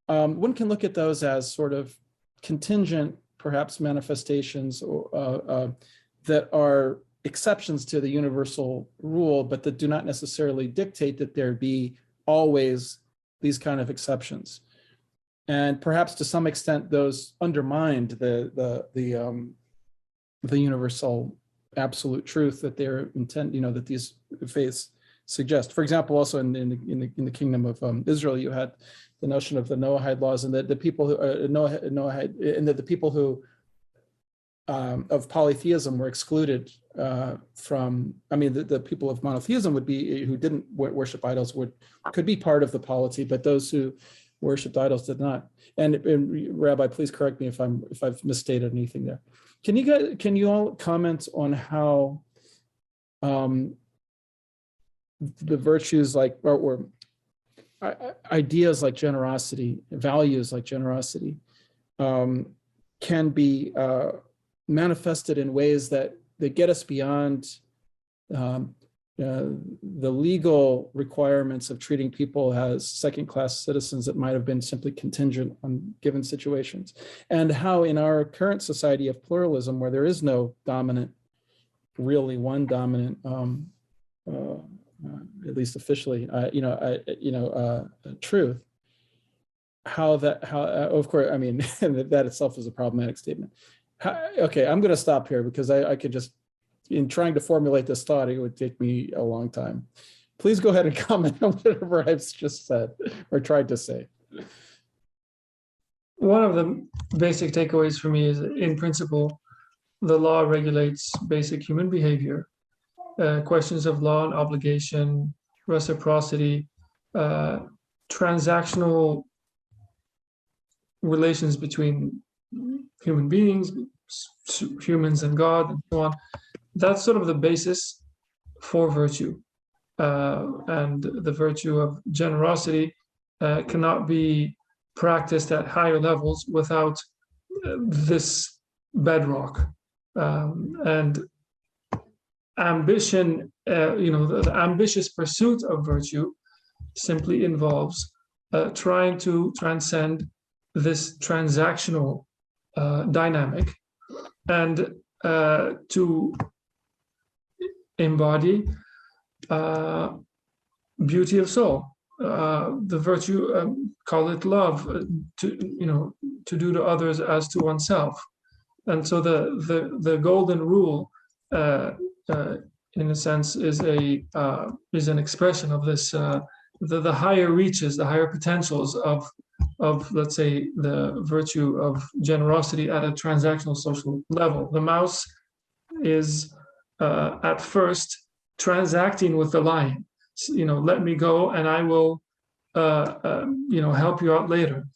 One can look at those as sort of contingent, perhaps, manifestations that are exceptions to the universal rule, but that do not necessarily dictate that there be always these kind of exceptions. And perhaps to some extent, those undermined the universal absolute truth that they're that these faiths suggest. For example, also in the kingdom of Israel, you had the notion of the Noahide laws, and that the people who Noahide, and that the people who of polytheism were excluded from. I mean, the people of monotheism would be, who didn't worship idols, could be part of the polity, but those who worshipped idols did not. And Rabbi, please correct me if I've misstated anything there. Can you all comment on how the virtues like or ideas like generosity, values like generosity, can be manifested in ways that get us beyond the legal requirements of treating people as second-class citizens that might have been simply contingent on given situations, and how in our current society of pluralism, where there is no dominant, really one dominant, at least officially, truth, how of course, I mean, that itself is a problematic statement. Okay, I'm going to stop here because I could just, in trying to formulate this thought, it would take me a long time. Please go ahead and comment on whatever I've just said or tried to say. One of the basic takeaways for me is, in principle, the law regulates basic human behavior. Questions of law and obligation, reciprocity, transactional relations between human beings, humans and God, and so on. That's sort of the basis for virtue. And the virtue of generosity cannot be practiced at higher levels without this bedrock. And ambition, the ambitious pursuit of virtue simply involves trying to transcend this transactional dynamic and to embody beauty of soul, the virtue, call it love, to do to others as to oneself. And so the golden rule, in a sense, is an expression of this, the higher reaches, the higher potentials of let's say the virtue of generosity at a transactional social level. The mouse is at first transacting with the lion. Let me go and I will help you out later.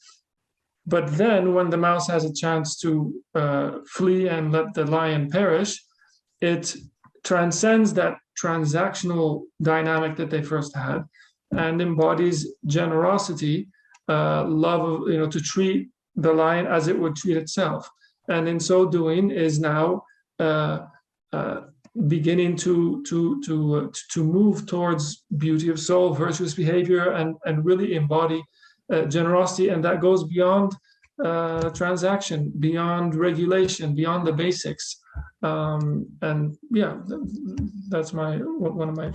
But then when the mouse has a chance to flee and let the lion perish, it transcends that transactional dynamic that they first had and embodies generosity, love of, to treat the lion as it would treat itself. And in so doing is now beginning to move towards beauty of soul, virtuous behavior, and really embody generosity. And that goes beyond transaction, beyond regulation, beyond the basics. And yeah, that's one of my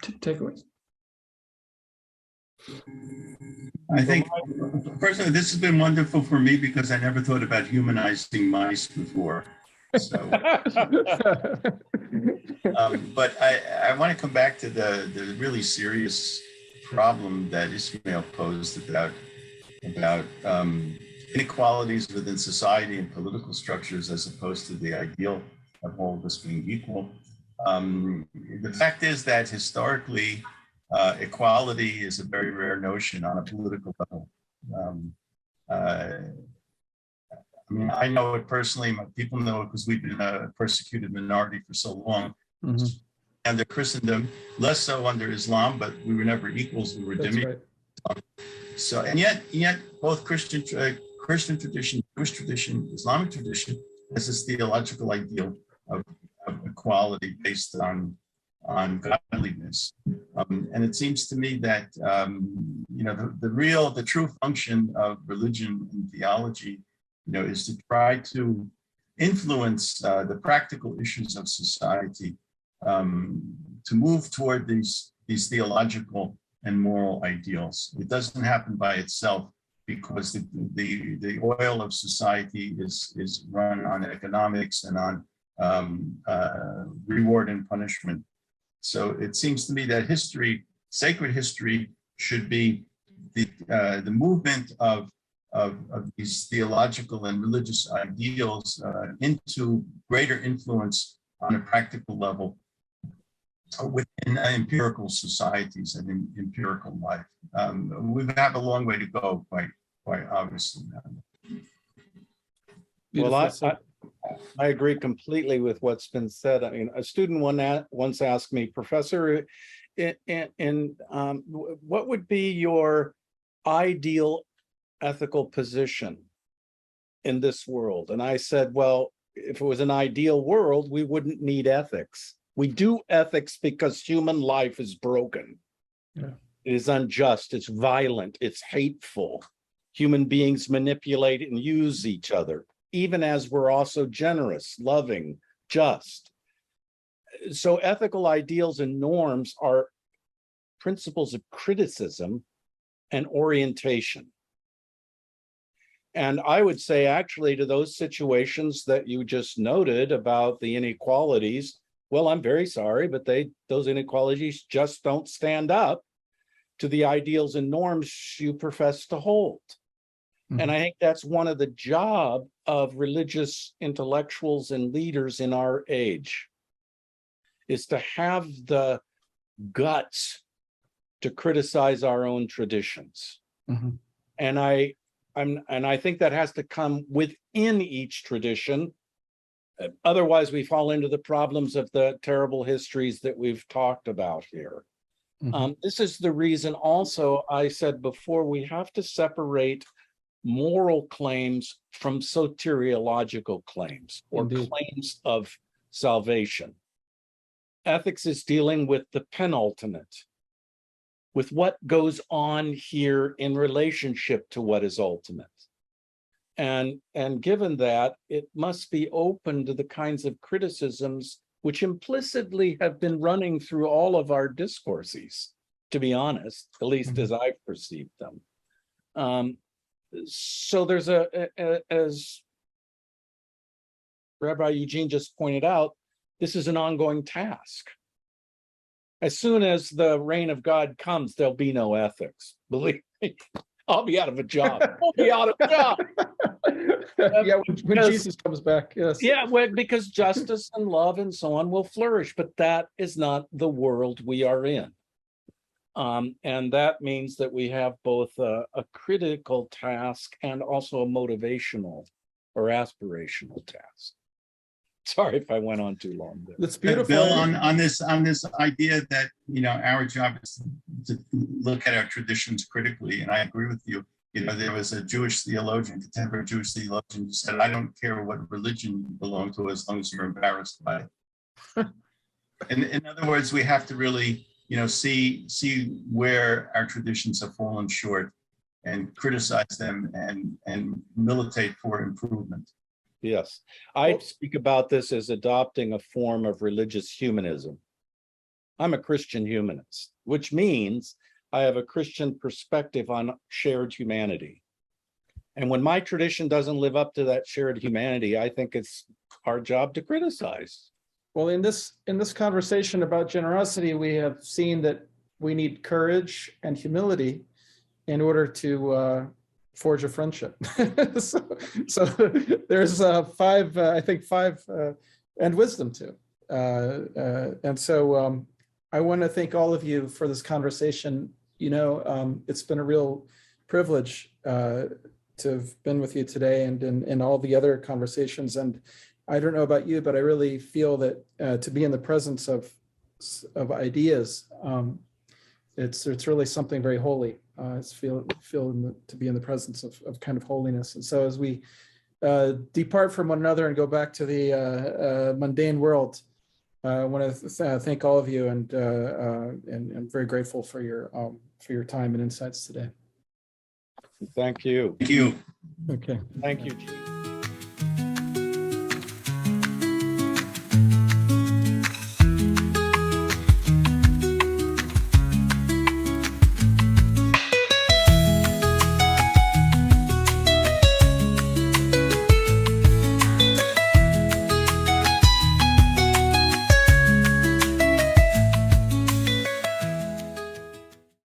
takeaways. I think personally, this has been wonderful for me because I never thought about humanizing mice before. So, but I want to come back to the really serious problem that Ismail posed about inequalities within society and political structures as opposed to the ideal of all of us being equal. The fact is that historically, equality is a very rare notion on a political level. I mean, I know it personally, my people know it because we've been a persecuted minority for so long. Mm-hmm. Under Christendom, less so under Islam, but we were never equals, we were demigods. Right. So, and yet both Christian tradition, Jewish tradition, Islamic tradition as this theological ideal of equality based on godliness. And it seems to me that the true function of religion and theology, is to try to influence the practical issues of society, to move toward these theological and moral ideals. It doesn't happen by itself, because the oil of society is run on economics and on reward and punishment. So it seems to me that history, sacred history, should be the movement of these theological and religious ideals into greater influence on a practical level within empirical societies and in empirical life. We have a long way to go, quite obviously. Well, I agree completely with what's been said. I mean, a student once asked me, Professor, what would be your ideal ethical position in this world? And I said, well, if it was an ideal world, we wouldn't need ethics. We do ethics because human life is broken. Yeah. It is unjust, it's violent, it's hateful. Human beings manipulate and use each other, even as we're also generous, loving, just. So ethical ideals and norms are principles of criticism and orientation. And I would say, actually, to those situations that you just noted about the inequalities, well, I'm very sorry, but those inequalities just don't stand up to the ideals and norms you profess to hold. Mm-hmm. And I think that's one of the job of religious intellectuals and leaders in our age, is to have the guts to criticize our own traditions. Mm-hmm. And I think that has to come within each tradition. Otherwise, we fall into the problems of the terrible histories that we've talked about here. Mm-hmm. This is the reason also I said before, we have to separate moral claims from soteriological claims, or Indeed. Claims of salvation. Ethics is dealing with the penultimate, with what goes on here in relationship to what is ultimate. And given that, it must be open to the kinds of criticisms which implicitly have been running through all of our discourses, to be honest, at least as I've perceived them. So there's as Rabbi Eugene just pointed out, this is an ongoing task. As soon as the reign of God comes, there'll be no ethics. Believe me, I'll be out of a job. I'll be out of a job. Yeah, when Jesus comes back, yes. Yeah, well, because justice and love and so on will flourish, but that is not the world we are in. And that means that we have both a critical task and also a motivational or aspirational task. Sorry if I went on too long there. That's beautiful. Bill, on this idea that our job is to look at our traditions critically, and I agree with you. There was a Jewish theologian, contemporary Jewish theologian, who said, "I don't care what religion you belong to, as long as you're embarrassed by it." In other words, we have to really, see where our traditions have fallen short, and criticize them and militate for improvement. Yes, I speak about this as adopting a form of religious humanism. I'm a Christian humanist, which means I have a Christian perspective on shared humanity. And when my tradition doesn't live up to that shared humanity, I think it's our job to criticize. Well, in this conversation about generosity, we have seen that we need courage and humility in order to forge a friendship. so there's five, and wisdom too. And so I want to thank all of you for this conversation. It's been a real privilege to have been with you today and in all the other conversations. And I don't know about you, but I really feel that to be in the presence of ideas, it's really something very holy. It's feel to be in the presence of kind of holiness. And so as we depart from one another and go back to the mundane world. I want to thank all of you, and I'm very grateful for your time and insights today. Thank you. Thank you. Okay. Thank you, Gene.